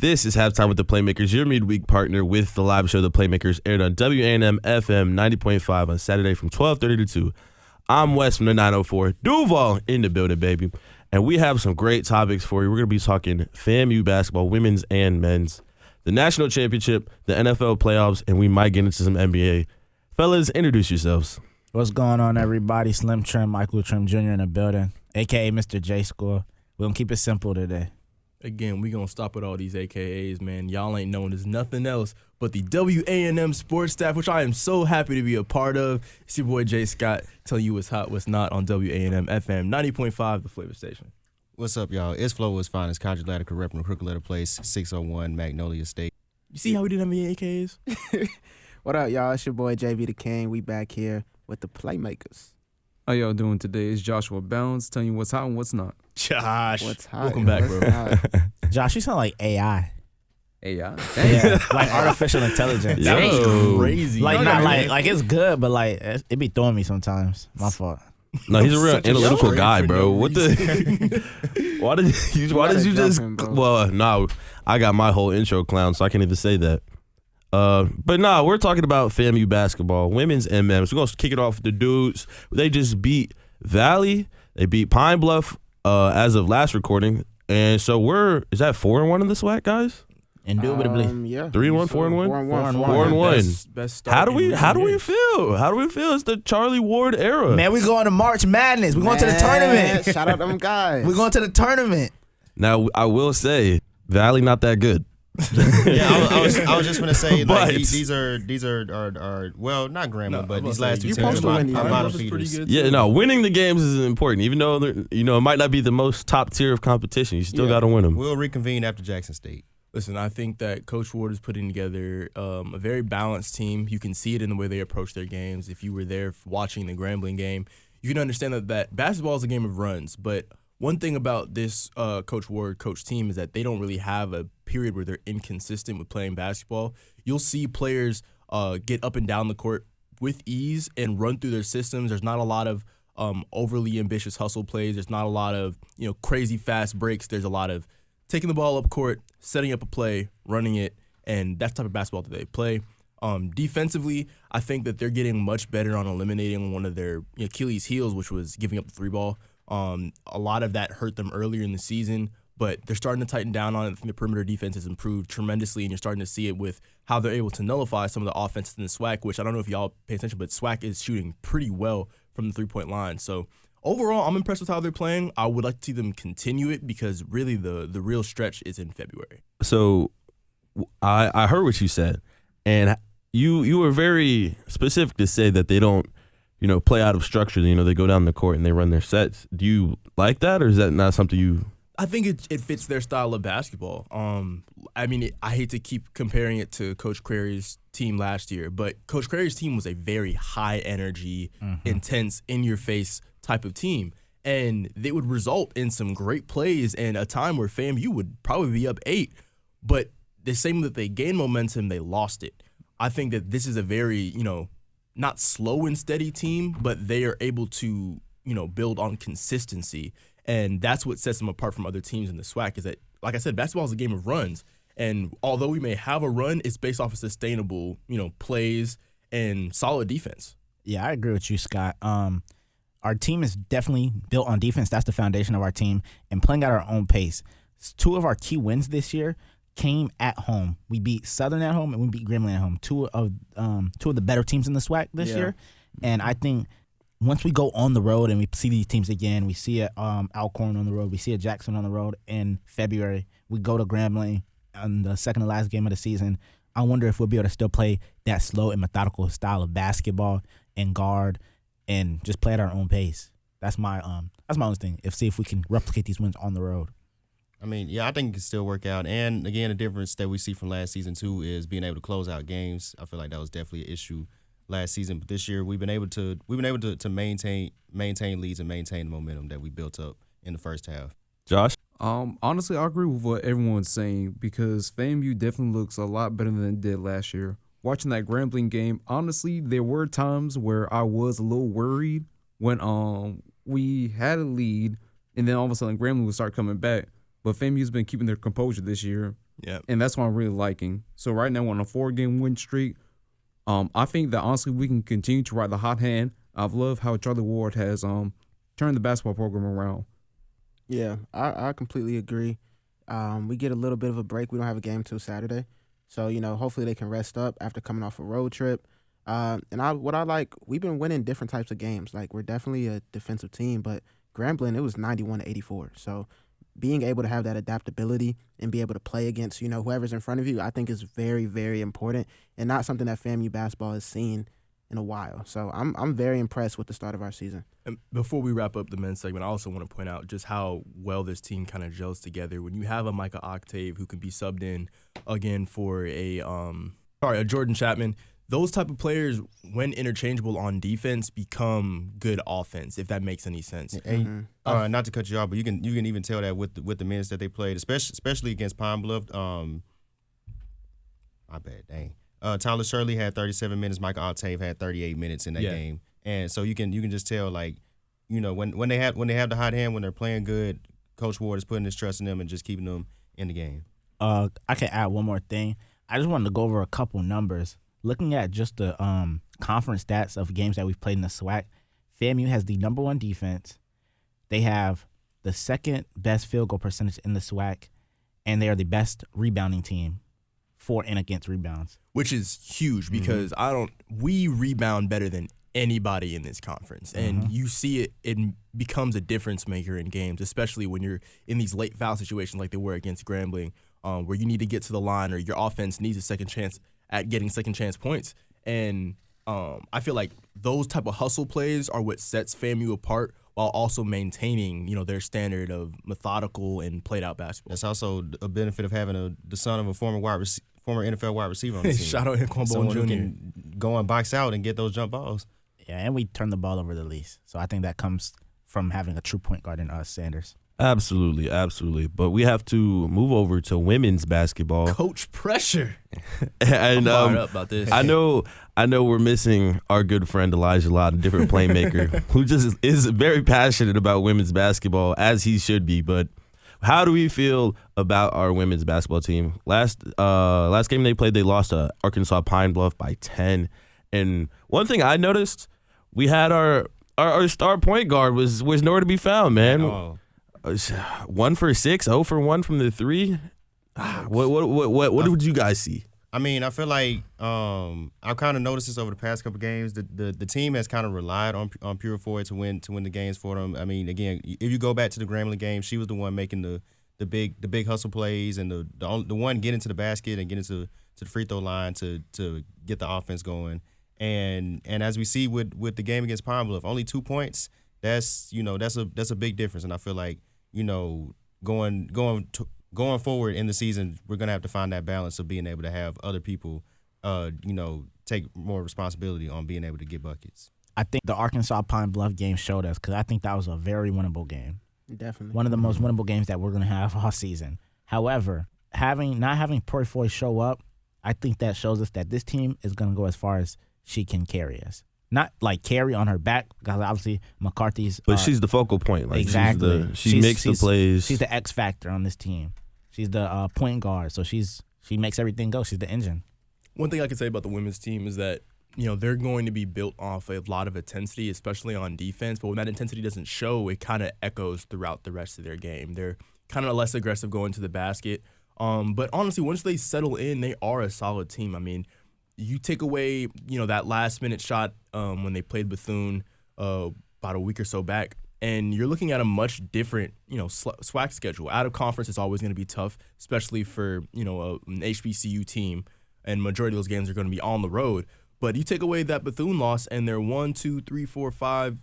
This is Halftime with the Playmakers, your midweek partner with the live show The Playmakers, aired on WANM-FM 90.5 on Saturday from 12:30 to 2. I'm Wes from the 904. Duval in the building, baby. And we have some great topics for you. We're going to be talking FAMU basketball, women's and men's, the national championship, the NFL playoffs, and we might get into some NBA. Fellas, introduce yourselves. What's going on, everybody? Slim Trim, Michael Trim Jr. in the building, a.k.a. Mr. J Score. We're going to keep it simple today. Again, we going to stop with all these AKAs, man. Y'all ain't known as nothing else but the WANM sports staff, which I am so happy to be a part of. It's your boy Jay Scott telling you what's hot, what's not on WANM-FM 90.5, the flavor station. What's up, y'all? It's Flo was finest. Conjure Latica repping Crooked Letter Place, 601 Magnolia State. You see how we didn't have any AKAs? What up, y'all? It's your boy JV the King. We back here with the Playmakers. How y'all doing today? It's Joshua Bounds telling you what's hot and what's not. Josh. What's hot? Welcome back, bro. Josh, you sound like AI. AI? Yeah, like artificial intelligence. That's crazy. Like, not like it's good, but like it be throwing me sometimes. My fault. No, he's a real analytical guy, bro. What the? Why did you just? Well, no, I got my whole intro clown, so I can't even say that. But nah, we're talking about FAMU basketball, women's and men's. We're gonna kick it off with the dudes. They just beat Valley. They beat Pine Bluff as of last recording, and so is that 4-1 in the SWAC, guys? Indubitably. Yeah. 3-1, 4-1, 4-1. Best start How do we in recent feel? How do we feel? It's the Charlie Ward era. Man, we going to March Madness. We going to the tournament. Shout out them guys. We going to the tournament. Now I will say, Valley not that good. Yeah, I was just gonna say like But- these are well, not Grambling, but these last two you teams supposed to are win these bottom Pine Bluff is pretty feeders. good. Yeah, too. no, winning the games is important. Even though it might not be the most top tier of competition, you still Yeah. got to win them. We'll reconvene after Jackson State. Listen, I think that Coach Ward is putting together a very balanced team. You can see it in the way they approach their games. If you were there watching the Grambling game, you can understand that basketball is a game of runs. But one thing about this Coach Ward coach team is that they don't really have a period where they're inconsistent with playing basketball. You'll see players get up and down the court with ease and run through their systems. There's not a lot of overly ambitious hustle plays. There's not a lot of crazy fast breaks. There's a lot of taking the ball up court, setting up a play, running it, and that's the type of basketball that they play. Defensively, I think that they're getting much better on eliminating one of their Achilles' heels, which was giving up the three ball. A lot of that hurt them earlier in the season, but they're starting to tighten down on it. I think the perimeter defense has improved tremendously, and you're starting to see it with how they're able to nullify some of the offenses in the SWAC, which I don't know if y'all pay attention, but SWAC is shooting pretty well from the three-point line. So overall, I'm impressed with how they're playing. I would like to see them continue it because really the real stretch is in February. So I heard what you said, and you were very specific to say that they don't play out of structure. They go down the court and they run their sets. Do you like that, or is that not something you? I think it fits their style of basketball. I mean, I hate to keep comparing it to Coach Crairy's team last year, but Coach Crairy's team was a very high energy, intense, in-your-face type of team. And they would result in some great plays and a time where FAMU would probably be up 8. But the same that they gained momentum, they lost it. I think that this is a very, not slow and steady team, but they are able to, build on consistency. And that's what sets them apart from other teams in the SWAC is that, like I said, basketball is a game of runs. And although we may have a run, it's based off of sustainable, plays and solid defense. Yeah, I agree with you, Scott. Our team is definitely built on defense. That's the foundation of our team, and playing at our own pace. 2 of our key wins this year came at home. We beat Southern at home and we beat Grambling at home. Two of the better teams in the SWAC this year. And I think once we go on the road and we see these teams again, we see it Alcorn on the road, we see it Jackson on the road in February. We go to Grambling on the second to last game of the season. I wonder if we'll be able to still play that slow and methodical style of basketball and guard and just play at our own pace. That's my only thing. See if we can replicate these wins on the road. I mean, yeah, I think it can still work out. And again, the difference that we see from last season too is being able to close out games. I feel like that was definitely an issue last season, but this year we've been able to maintain leads and maintain the momentum that we built up in the first half. Josh? Honestly, I agree with what everyone's saying because FAMU definitely looks a lot better than it did last year. Watching that Grambling game, honestly, there were times where I was a little worried when we had a lead and then all of a sudden Grambling would start coming back. But FAMU's been keeping their composure this year. Yeah. And that's what I'm really liking. So right now we're on a 4-game win streak. I think that honestly we can continue to ride the hot hand. I've loved how Charlie Ward has turned the basketball program around. Yeah, I completely agree. We get a little bit of a break. We don't have a game till Saturday. So, hopefully they can rest up after coming off a road trip. What I like, we've been winning different types of games. Like, we're definitely a defensive team, but Grambling, it was 91-84. So being able to have that adaptability and be able to play against, whoever's in front of you, I think is very, very important and not something that FAMU basketball has seen in a while. So I'm very impressed with the start of our season. And before we wrap up the men's segment, I also want to point out just how well this team kind of gels together. When you have a Micah Octave who can be subbed in again for a Jordan Chapman, those type of players, when interchangeable on defense, become good offense, if that makes any sense. And, not to cut you off, but you can even tell that with the minutes that they played, especially against Pine Bluff. My bad, dang. Tyler Shirley had 37 minutes. Micah Octave had 38 minutes in that game, and so you can just tell, like, when they have the hot hand, when they're playing good, Coach Ward is putting his trust in them and just keeping them in the game. I can add one more thing. I just wanted to go over a couple numbers. Looking at just the conference stats of games that we've played in the SWAC, FAMU has the number 1 defense. They have the second best field goal percentage in the SWAC, and they are the best rebounding team for and against rebounds. Which is huge because we rebound better than anybody in this conference. And you see it becomes a difference maker in games, especially when you're in these late foul situations like they were against Grambling, where you need to get to the line or your offense needs a second chance at getting second chance points. And I feel like those type of hustle plays are what sets FAMU apart while also maintaining, their standard of methodical and played out basketball. That's also a benefit of having the son of a former NFL wide receiver on the team. Shout out Anquan Bowen Jr. Who can go and box out and get those jump balls. Yeah, and we turn the ball over the least. So I think that comes from having a true point guard in Sanders. Absolutely, absolutely. But we have to move over to women's basketball. Coach pressure. And I'm fired up about this. I know we're missing our good friend Elijah Lott, a different playmaker, who just is very passionate about women's basketball, as he should be. But how do we feel about our women's basketball team? Last game they played, they lost to Arkansas Pine Bluff by 10. And one thing I noticed, we had our star point guard was nowhere to be found, man. Oh. 1 for 6, 0 for 1 from the 3. What did you guys see? I mean, I feel like I've kind of noticed this over the past couple games. The team has kind of relied on Pure Ford to win the games for them. I mean, again, if you go back to the Grambling game, she was the one making the big hustle plays and the one getting to the basket and getting to the free throw line to get the offense going. And as we see with the game against Pine Bluff, only 2 points. That's a big difference. And I feel like going forward in the season, we're gonna have to find that balance of being able to have other people, take more responsibility on being able to get buckets. I think the Arkansas Pine Bluff game showed us, because I think that was a very winnable game. Definitely. One of the most winnable games that we're going to have all season. However, not having Purifoy show up, I think that shows us that this team is going to go as far as she can carry us. Not like carry on her back, because obviously McCarthy's. But she's the focal point. Like, exactly. She makes the plays. She's the X factor on this team. She's the point guard, so she makes everything go. She's the engine. One thing I can say about the women's team is that they're going to be built off a lot of intensity, especially on defense. But when that intensity doesn't show, it kind of echoes throughout the rest of their game. They're kind of less aggressive going to the basket. But honestly, once they settle in, they are a solid team. I mean, you take away, that last-minute shot when they played Bethune about a week or so back, and you're looking at a much different, SWAC schedule. Out of conference is always going to be tough, especially for, an HBCU team, and majority of those games are going to be on the road. But you take away that Bethune loss, and they're 1, 2, 3, 4, 5,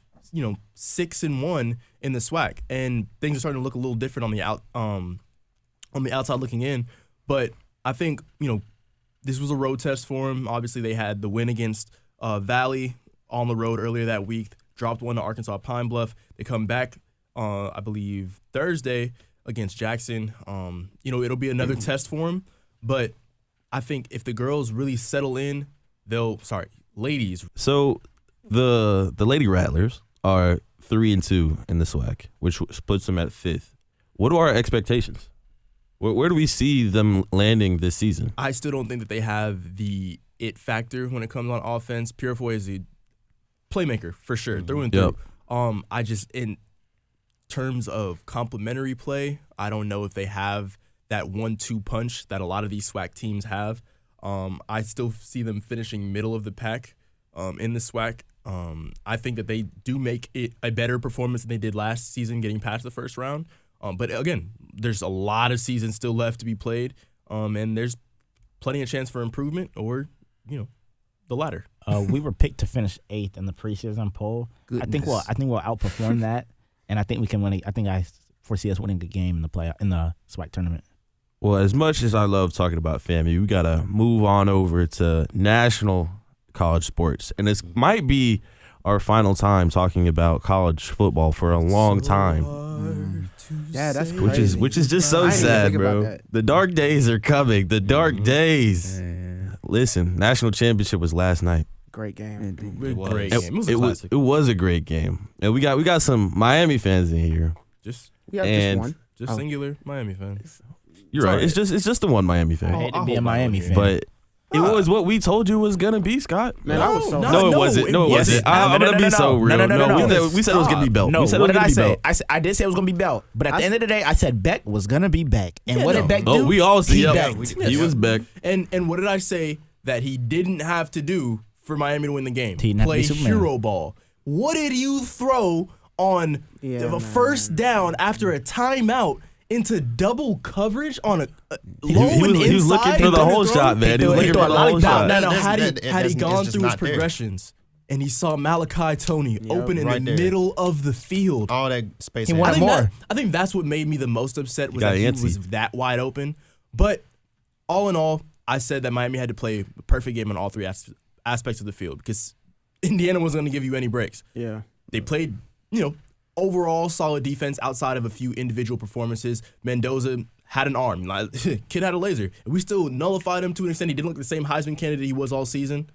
6-1 in the SWAC, and things are starting to look a little different on the outside looking in. But I think this was a road test for them. Obviously, they had the win against Valley on the road earlier that week. Dropped one to Arkansas Pine Bluff. They come back, I believe, Thursday against Jackson. It'll be another test for them. But I think if the girls really settle in, ladies. So the Lady Rattlers are 3-2 in the SWAC, which puts them at 5th. What are our expectations? Where do we see them landing this season? I still don't think that they have the it factor when it comes on offense. Purifoy is a playmaker for sure, through and through. I just, in terms of complementary play, I don't know if they have that 1-2 punch that a lot of these SWAC teams have. I still see them finishing middle of the pack in the SWAC. I think that they do make it a better performance than they did last season, getting past the first round. But again, there's a lot of seasons still left to be played, and there's plenty of chance for improvement or, the latter. We were picked to finish 8th in the preseason poll. I think we'll outperform that, and I think we can win. I foresee us winning the game in the SWAC tournament. Well, as much as I love talking about FAMU, we gotta move on over to national college sports, and this might be our final time talking about college football for a long time. Yeah, that's crazy. Which is just so sad, bro. The dark days are coming. The dark days. Listen, national championship was last night. Great game. Great game. It was a classic. It was a great game, and we got some Miami fans in here. Just one. Singular Miami fans. You're right. It's just the one Miami fan. I hate to be a Miami fan, but it was what we told you was gonna be, Scott. Man, I was so No, it wasn't. No, it wasn't. I'm gonna be so real. No, we said it was gonna be Belt. No, we said what did I say? I did say it was gonna be Belt, but at the end of the day, I said Beck was gonna be Beck. And what did Beck do? Oh, we all see He was Beck. And what did I say that he didn't have to do for Miami to win the game? Play hero ball. What did you throw on a first down after a timeout into double coverage on a low and inside? He was looking for the whole shot, man. He was looking for the whole shot. Now, had he gone through his progressions and he saw Malachi Tony open in the middle of the field, all that space. He wanted more. I think that's what made me the most upset, was that he was that wide open. But all in all, I said that Miami had to play a perfect game on all three aspects of the field, because Indiana wasn't going to give you any breaks. Yeah. They played, overall solid defense outside of a few individual performances. Mendoza had an arm. Kid had a laser. And we still nullified him to an extent. He didn't look the same Heisman candidate he was all season.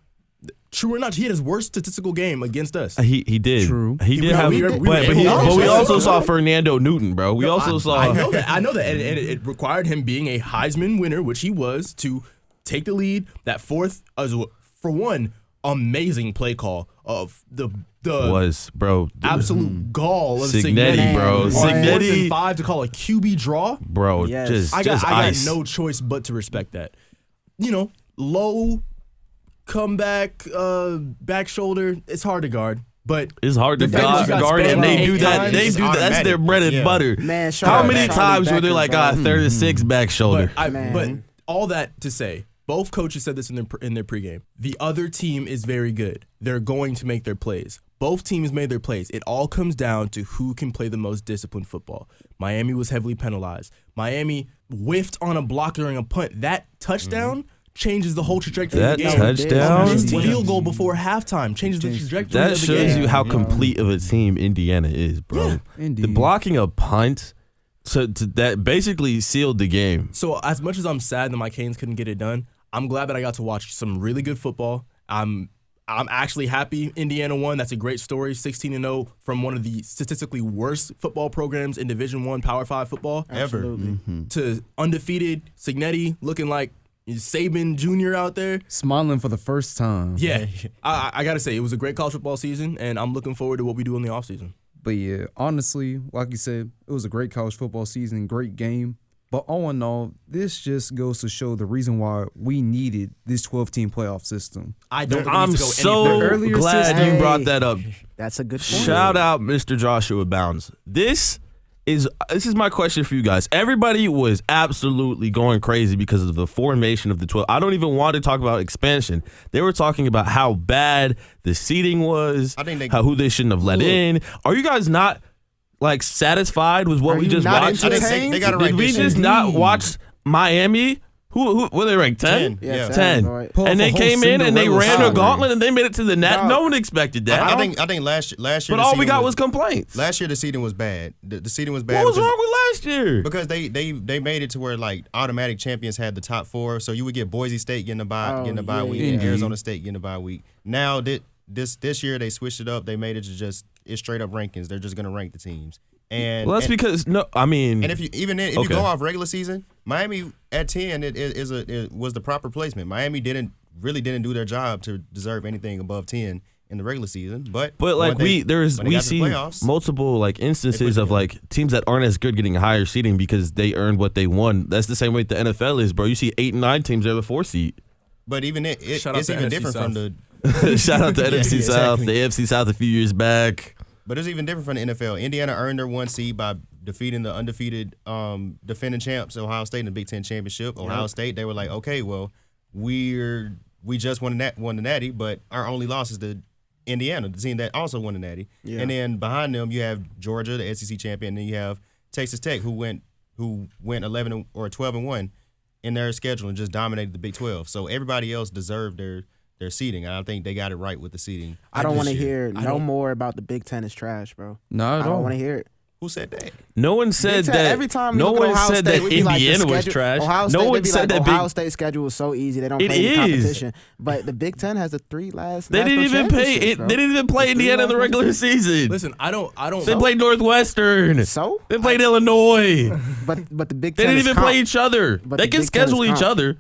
True or not, he had his worst statistical game against us. He did. True. He did have. But we also saw Fernando Newton, bro. We also saw. I know that. And it required him being a Heisman winner, which he was, to take the lead. That fourth, for one, amazing play call of the absolute gall of Signetti, bro. Signetti 4th and 5 to call a QB draw, bro. Yes. I got no choice but to respect that. Low comeback, back shoulder. It's hard to guard, but it's hard to guard, and they do that. They do that. That's their bread and butter. Man, how many times were they like, 36 back shoulder? But all that to say, both coaches said this in their pregame. The other team is very good. They're going to make their plays. Both teams made their plays. It all comes down to who can play the most disciplined football. Miami was heavily penalized. Miami whiffed on a block during a punt. That touchdown changes the whole trajectory of the game. That touchdown? Missed field goal before halftime changes the trajectory of the game. That shows you how complete of a team Indiana is, bro. Yeah, the blocking a punt, that basically sealed the game. So as much as I'm sad that my Canes couldn't get it done, I'm glad that I got to watch some really good football. I'm actually happy Indiana won. That's a great story. 16-0 from one of the statistically worst football programs in Division I Power 5 football ever. To undefeated Signetti looking like Saban Jr. out there. Smiling for the first time. Yeah. I got to say, it was a great college football season, and I'm looking forward to what we do in the offseason. But yeah, honestly, like you said, it was a great college football season, great game. But all in all, this just goes to show the reason why we needed this 12-team playoff system. I'm so glad you brought that up. That's a good point. Shout out Mr. Joshua Bounds. This is my question for you guys. Everybody was absolutely going crazy because of the formation of the 12. I don't even want to talk about expansion. They were talking about how bad the seating was, who they shouldn't have let in. Are you guys not satisfied with what we just watched? Did we just not watch Miami? Who were they ranked? 10? Yeah, 10. Right. And they came in and they ran a gauntlet and they made it to the net. No one expected that. I think last year. But all we got was complaints. Last year the seeding was bad. The seeding was bad. What was wrong with last year? Because they made it to where automatic champions had the top 4, so you would get Boise State getting a bye week, and Arizona State getting a bye week. Now this year they switched it up. They made it to just it's straight up rankings. They're just gonna rank the teams. And Well, that's because I mean, and if you go off regular season, Miami at 10 it was the proper placement. Miami didn't do their job to deserve anything above 10 in the regular season, but like we see multiple like instances of like teams that aren't as good getting higher seeding because they earned what they won. That's the same way the NFL is, bro. You see 8 and 9 teams are the 4 seed. But even it's even different from the shout out to NFC South, the AFC South a few years back. But it's even different from the NFL. Indiana earned their 1 seed by defeating the undefeated defending champs Ohio State in the Big Ten championship. Ohio State, they were like, okay, well, we just won the Natty, but our only loss is the Indiana, the team that also won the Natty. Yeah. And then behind them, you have Georgia, the SEC champion, and then you have Texas Tech, who went 11 or 12-1 in their schedule and just dominated the Big 12. So everybody else deserved their seeding. And I think they got it right with the seeding. I don't want to hear more about the Big Ten is trash, bro. No, I don't want to hear it. Who said that? No one said that. Every time no one said that Indiana was trash. No one said that Ohio State schedule was so easy they don't play any competition. But the Big Ten has the 3 last. They didn't even pay. They didn't even play Indiana in the regular season. Listen, I don't. They played Northwestern. So they played Illinois. But the Big Ten. They didn't even play each other. They can schedule each other.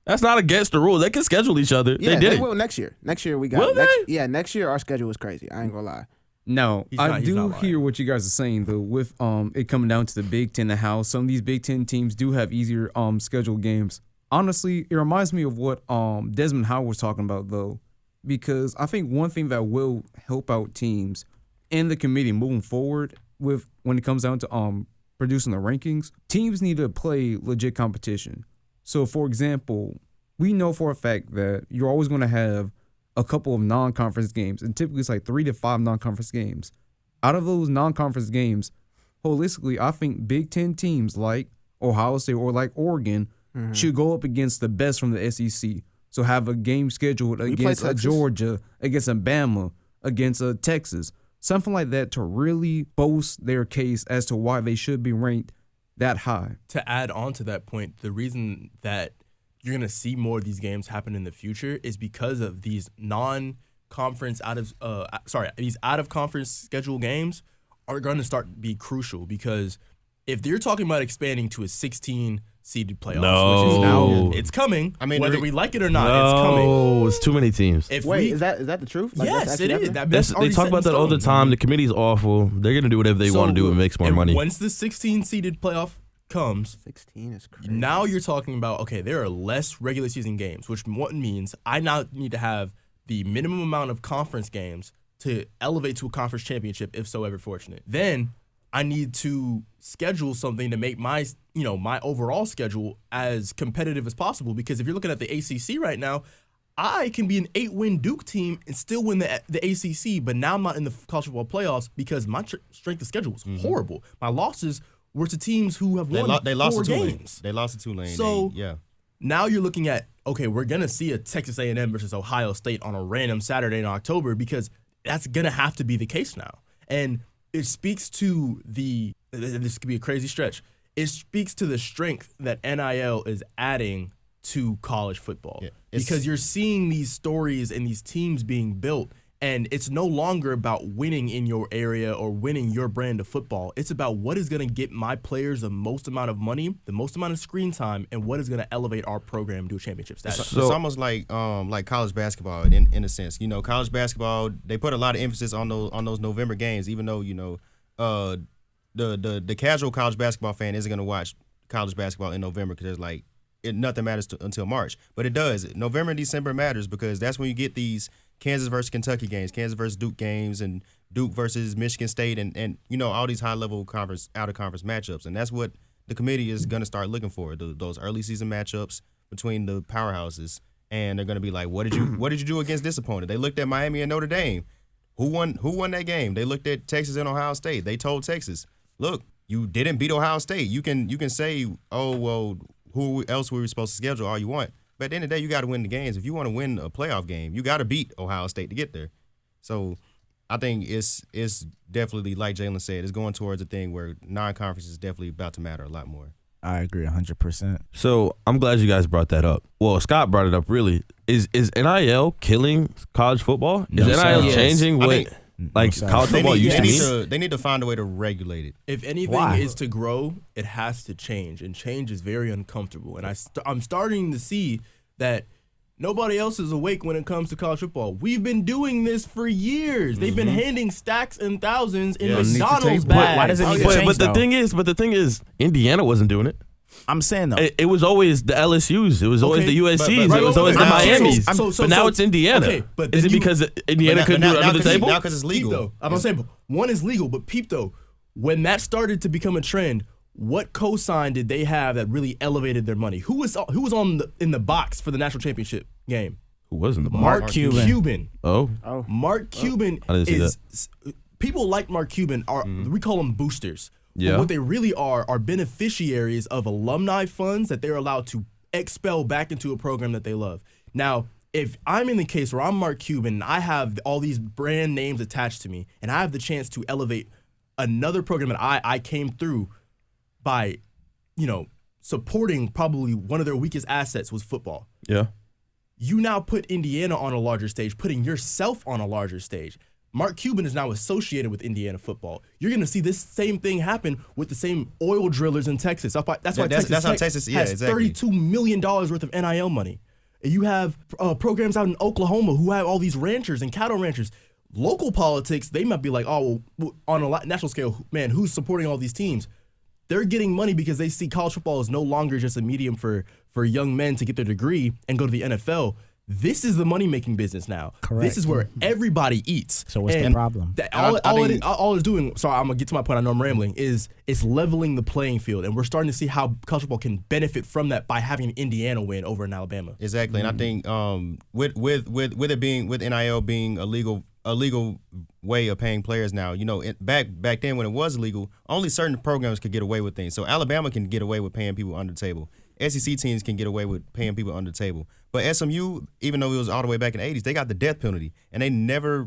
That's not against the rule. They can schedule each other. Yeah, they did. Will next year. Next year we got. Will they? Next year our schedule was crazy. I ain't gonna lie. No, I do hear what you guys are saying though. With it coming down to the Big Ten and how some of these Big Ten teams do have easier scheduled games. Honestly, it reminds me of what Desmond Howard was talking about though, because I think one thing that will help out teams and the committee moving forward with when it comes down to producing the rankings, teams need to play legit competition. So, for example, we know for a fact that you're always going to have a couple of non-conference games, and typically it's like 3 to 5 non-conference games. Out of those non-conference games, holistically, I think Big Ten teams like Ohio State or like Oregon should go up against the best from the SEC. So have a game scheduled against Georgia, against Alabama, against Texas, something like that to really boast their case as to why they should be ranked that high. To add on to that point, the reason that you're going to see more of these games happen in the future is because of these non-conference these out-of-conference schedule games are going to start to be crucial because if you're talking about expanding to a 16-seeded playoffs, which is now it's coming. I mean, whether we like it or not, it's coming. It's too many teams. Is that the truth? Like, yes, it is. They talk about that all the time. The committee's awful. They're going to do whatever they want to do and make more money. Once the 16-seeded playoff comes, 16 is crazy. Now you're talking about, okay, there are less regular season games, which what means I now need to have the minimum amount of conference games to elevate to a conference championship, if so ever fortunate. Then I need to schedule something to make my overall schedule as competitive as possible. Because if you're looking at the ACC right now, I can be an 8-win Duke team and still win the ACC, but now I'm not in the college football playoffs because my strength of schedule was horrible. My losses were to teams who have won 4 games. They lost to Tulane. So now you're looking at, okay, we're going to see a Texas A&M versus Ohio State on a random Saturday in October because that's going to have to be the case now. And it speaks to this could be a crazy stretch. It speaks to the strength that NIL is adding to college football because you're seeing these stories and these teams being built. And it's no longer about winning in your area or winning your brand of football. It's about what is going to get my players the most amount of money, the most amount of screen time, and what is going to elevate our program to a championship status. It's almost like college basketball in a sense. You know, college basketball, they put a lot of emphasis on those November games, even though, the casual college basketball fan isn't going to watch college basketball in November because nothing matters until March. But it does. November and December matters because that's when you get these Kansas versus Kentucky games, Kansas versus Duke games, and Duke versus Michigan State, and all these high-level out-of-conference matchups. And that's what the committee is going to start looking for, those early season matchups between the powerhouses. And they're going to be like, what did you do against this opponent? They looked at Miami and Notre Dame. Who won that game? They looked at Texas and Ohio State. They told Texas, look, you didn't beat Ohio State. You can say, oh, well, who else were we supposed to schedule all you want. But at the end of the day, you got to win the games. If you want to win a playoff game, you got to beat Ohio State to get there. So I think it's definitely, like Jalen said, it's going towards a thing where non-conference is definitely about to matter a lot more. I agree 100%. So I'm glad you guys brought that up. Well, Scott brought it up, really. Is NIL killing college football? Is NIL changing what like college football used to be. They need to find a way to regulate it. If anything is to grow, it has to change, and change is very uncomfortable. And I'm starting to see that nobody else is awake when it comes to college football. We've been doing this for years. They've been handing stacks and thousands in McDonald's bags. Why does it need to change, but the thing is, Indiana wasn't doing it. I'm saying though, it was always the LSUs. It was always the USCs. It was always the Miamis. But now it's Indiana. Okay, but is it because Indiana couldn't do it under the table? Now because it's legal. Peep, though, I'm gonna say one is legal, but peep though, when that started to become a trend, what cosign did they have that really elevated their money? Who was in the box for the national championship game? Who was in the box? Mark Cuban. Oh, Mark Cuban I didn't see that. People like Mark Cuban we call them boosters. Yeah. But what they really are beneficiaries of alumni funds that they're allowed to expel back into a program that they love. Now, if I'm in the case where I'm Mark Cuban and I have all these brand names attached to me and I have the chance to elevate another program that I came through by, supporting probably one of their weakest assets was football. Yeah. You now put Indiana on a larger stage, putting yourself on a larger stage. Mark Cuban is now associated with Indiana football. You're going to see this same thing happen with the same oil drillers in Texas. That's why Texas has $32 million worth of NIL money. And you have programs out in Oklahoma who have all these ranchers and cattle ranchers. Local politics, they might be like, on a national scale, man, who's supporting all these teams? They're getting money because they see college football is no longer just a medium for young men to get their degree and go to the NFL. This is the money-making business now. Correct. This is where everybody eats. So what's the problem? All it's doing, sorry, I'm going to get to my point, I know I'm rambling, is it's leveling the playing field. And we're starting to see how college football can benefit from that by having Indiana win over in Alabama. Exactly. And I think with NIL being a legal way of paying players now, back then when it was illegal, only certain programs could get away with things. So Alabama can get away with paying people under the table. SEC teams can get away with paying people under the table. But SMU, even though it was all the way back in the 80s, they got the death penalty, and they never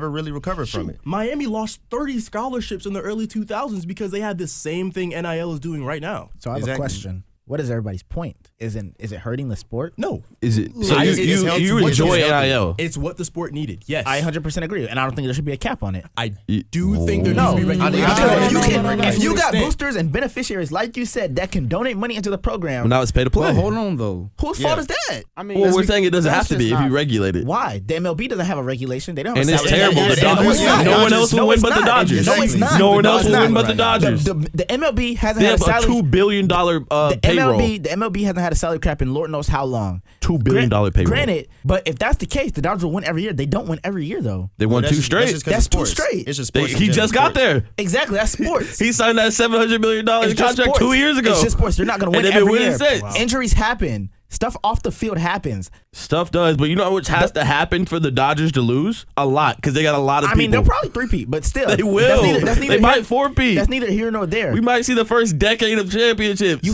really recovered from it. Miami lost 30 scholarships in the early 2000s because they had the same thing NIL is doing right now. So I have a question. What is everybody's point? Is it hurting the sport? No. Is it? So you enjoy NIL? It's what the sport needed. Yes. I 100% agree, and I don't think there should be a cap on it. I do think there needs to be regulation. If you got boosters and beneficiaries, like you said, that can donate money into the program. Well, now it's pay to play. Well, hold on though. Whose fault is that? I mean, we're saying it doesn't have to be if you regulate it. Why? The MLB doesn't have a regulation. They don't have and a it's terrible. No one else will win but the Dodgers. No, it's not. No one else will win but the Dodgers. The MLB hasn't they had have a $2 billion payroll. The MLB hasn't had a salary cap in Lord knows how long. $2 billion payroll. Granted, but if that's the case, the Dodgers will win every year. They don't win every year though. They won 2 straight. That's 2 straight. It's just sports. He just got there. Exactly, that's sports. He signed that $700 million contract 2 years ago. It's just sports. They're not going to win and every year. Wow. Injuries happen. Stuff off the field happens. Stuff does, but you know what has to happen for the Dodgers to lose? A lot, because they got a lot of people. I mean, they'll probably 3-peat, but still. They will. They might 4-peat. That's neither here nor there. We might see the first decade of championships.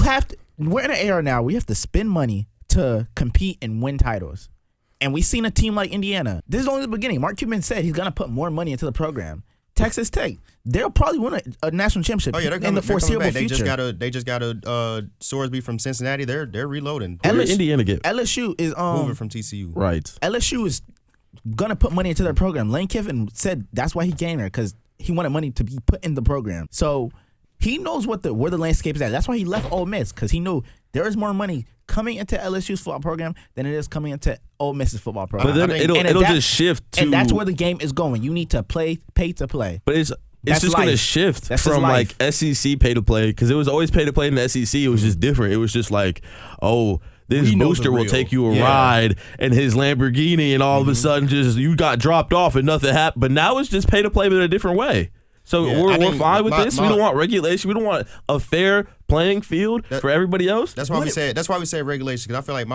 We're in an era now where we have to spend money to compete and win titles. And we've seen a team like Indiana. This is only the beginning. Mark Cuban said he's going to put more money into the program. Texas Tech, they'll probably win a national championship in the foreseeable future. They just got a Sorsby from Cincinnati. They're reloading. Indiana get LSU is Hoover from TCU. Right. LSU is gonna put money into their program. Lane Kiffin said that's why he came there, because he wanted money to be put in the program. So he knows where the landscape is at. That's why he left Ole Miss, because he knew there is more money coming into LSU's football program than it is coming into Ole Miss's football program. But then it'll just shift to, and that's where the game is going. You need to pay to play. But it's just going to shift from like SEC pay to play, because it was always pay to play in the SEC. It was just different. It was just like, oh, this booster will take you a ride and his Lamborghini, and all of a sudden just you got dropped off and nothing happened. But now it's just pay to play, but in a different way. So we're fine with this. We don't want regulation. We don't want a fair playing field for everybody else. That's why we say regulation, because I feel like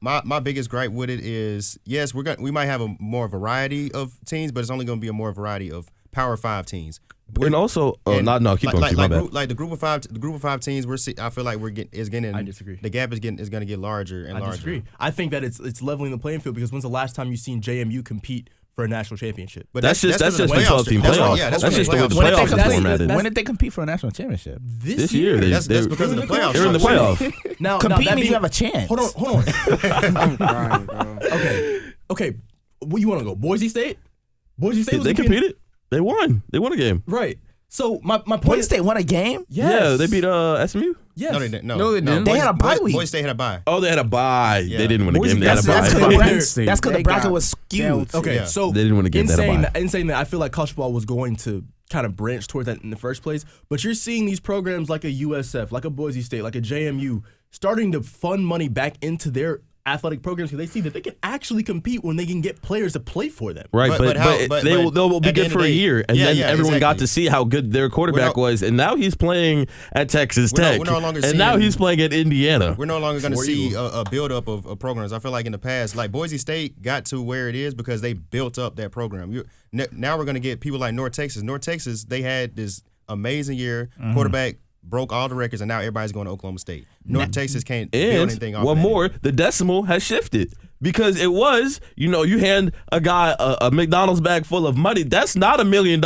my biggest gripe with it is, yes, we might have a more variety of teams, but it's only going to be a more variety of Power 5 teams. And also, keep going. The group of five teams, I feel like is getting. I disagree. The gap is going to get larger and larger. I disagree. I think that it's leveling the playing field, because when's the last time you've seen JMU compete for a national championship? But that's just the 12-team playoffs. That's just the way the playoffs formatted. When did they compete for a national championship? This year. That's because of the playoffs. They're in the playoff. Now, compete means you have a chance. Hold on. I'm crying, bro. Okay. Where you want to go? Boise State? Boise State was They competing. competed. They won. They won a game. Right. So my point Boise is, State won a game? Yeah, they beat SMU. yes. No, they didn't. No, they didn't. They had a bye week. Boise State had a bye. Oh, they had a bye. Yeah. They didn't win a Boise game. They had a That's bye. because They- the They bracket got was skewed. Okay, Yeah. so They didn't win a game. They had a bye. in saying that, I feel like college football was going to kind of branch towards that in the first place. But you're seeing these programs like a USF, like a Boise State, like a JMU, starting to fund money back into their athletic programs because they see that they can actually compete when they can get players to play for them. Right, but they'll be at the good end for of a the day- year, and then everyone got exactly. to see how good their quarterback was, and now he's playing at Texas Tech, we're no longer and now seeing- he's playing at Indiana. We're no longer going to For see you. a buildup of programs. I feel like in the past, like Boise State got to where it is because they built up that program. Now we're going to get people like North Texas. North Texas, they had this amazing year. Quarterback broke all the records, and now everybody's going to Oklahoma State. North Texas can't build And anything off one that. more, the decimal has shifted because it was, you hand a guy a McDonald's bag full of money. That's not $1 million.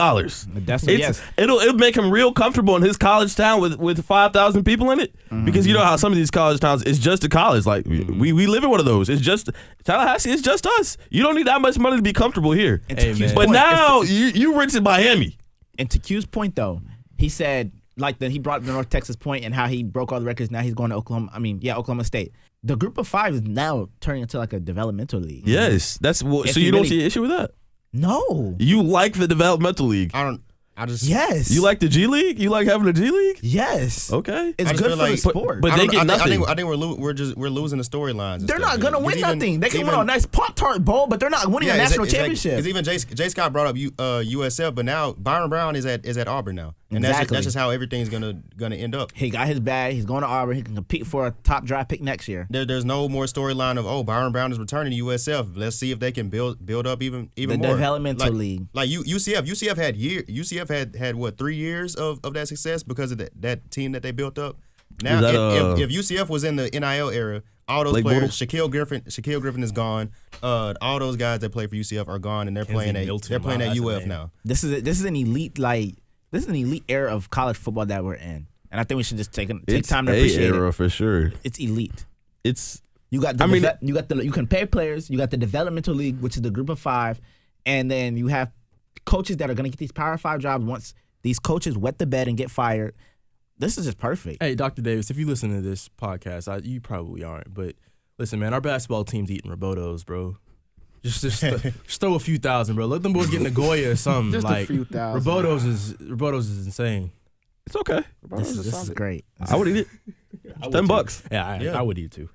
It'll make him real comfortable in his college town with 5,000 people in it. Because you know how some of these college towns, it's just a college. Like we live in one of those. It's just Tallahassee. It's just us. You don't need that much money to be comfortable here. Hey, man. But now you rich in Miami. And to Q's point, though, he said, he brought the North Texas point and how he broke all the records. Now he's going to Oklahoma State. The group of five is now turning into like a developmental league. Yes, so If you he don't really- see an issue with that. No. You like the developmental league. I just Yes. You like the G League? You like having a G League? Yes. Okay. It's I just good feel for the like- sport. but they get nothing. I think we're losing the storylines. and they're stuff. not gonna win Even- nothing. They can even- win a nice Pop-Tart bowl, but they're not winning a national championship. Because even Jay Scott brought up USF, but now Byron Brown is at Auburn now, and Exactly. that's just how everything's gonna end up. He got his bag. He's going to Auburn. He can compete for a top draft pick next year. There's no more storyline of Byron Brown is returning to USF. Let's see if they can build up even The more. developmental league. Like UCF had what 3 years of that success because of that team that they built up. Now Is that, if UCF was in the NIL era, all those Blake players, Bortles? Shaquille Griffin is gone. All those guys that play for UCF are gone, and they're playing at Milton, at that's a UF name. now. This is an elite era of college football that we're in, and I think we should just take It's time to appreciate era it. for sure. It's elite. It's You got you can pay players. You got the developmental league, which is the group of five, and then you have coaches that are going to get these Power 5 jobs once these coaches wet the bed and get fired. This is just perfect. Hey, Dr. Davis, if you listen to this podcast, you probably aren't, but listen, man, our basketball team's eating Robotos, bro. Just throw a few thousand, bro. Let them boys get Nagoya or something. Just a like few thousand. Robotos is insane. it's okay. This is great. I would eat it. $10. Yeah, I would eat too.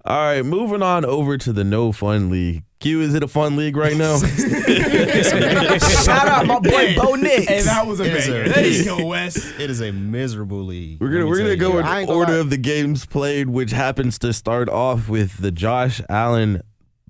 All right, moving on over to the No Fun League. Q, is it a fun league right now? Shout out my boy Bo Nix. Hey, that was a It is banger. a- There you go, Wes. It is a miserable league. We're gonna go I in ain't gonna order lie. of the games played, which happens to start off with the Josh Allen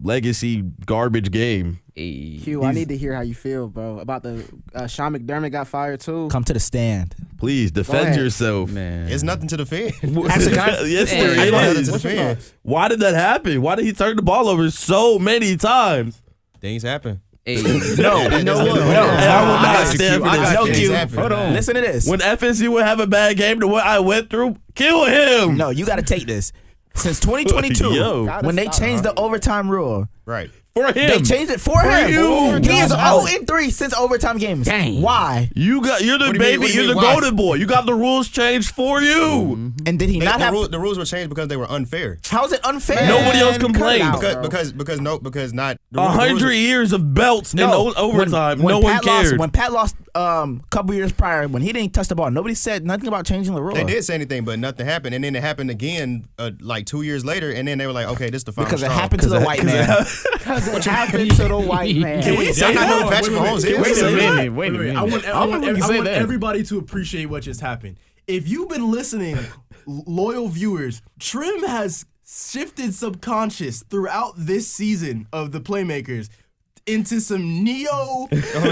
legacy garbage game. Q, I need to hear how you feel, bro. About the Sean McDermott got fired too. Come to the stand. Please defend ahead. yourself. Man. It's nothing to defend. Yes, I there ain't got nothing is. to What's your defend. thoughts? Why did that happen? Why did he turn the ball over so many times? Things happen. No, you know what? And I will not stand for this. No, Things Q. happen. Hold on. Listen to this. When FSU would have a bad game to what I went through, kill him. No, you got to take this. Since 2022, Yo. when they changed the overtime rule, Right. For him. they changed it for him. you. He is Josh Allen. 0-3 since overtime games. Dang. Why? You're the What do you mean- baby, what do you you're the mean, why? golden boy. You got the rules changed for you. And did he not have? The rules were changed because they were unfair. How is it unfair? Nobody else cut it complained. out. Because not the 100 years of belts in overtime. When no one Pat cared. Lost, when Pat lost couple years prior, when he didn't touch the ball, nobody said nothing about changing the rule. They did say anything, but nothing happened, and then it happened again like 2 years later, and then they were like, okay, this is the final because it straw. happened to the white man. Because it happened to the white man. Can we Y'all not know who Patrick Mahomes is? Wait a minute. Wait a minute. I want say that. everybody to appreciate what just happened. If you've been listening, loyal viewers, Trim has shifted subconscious throughout this season of the Playmakers into some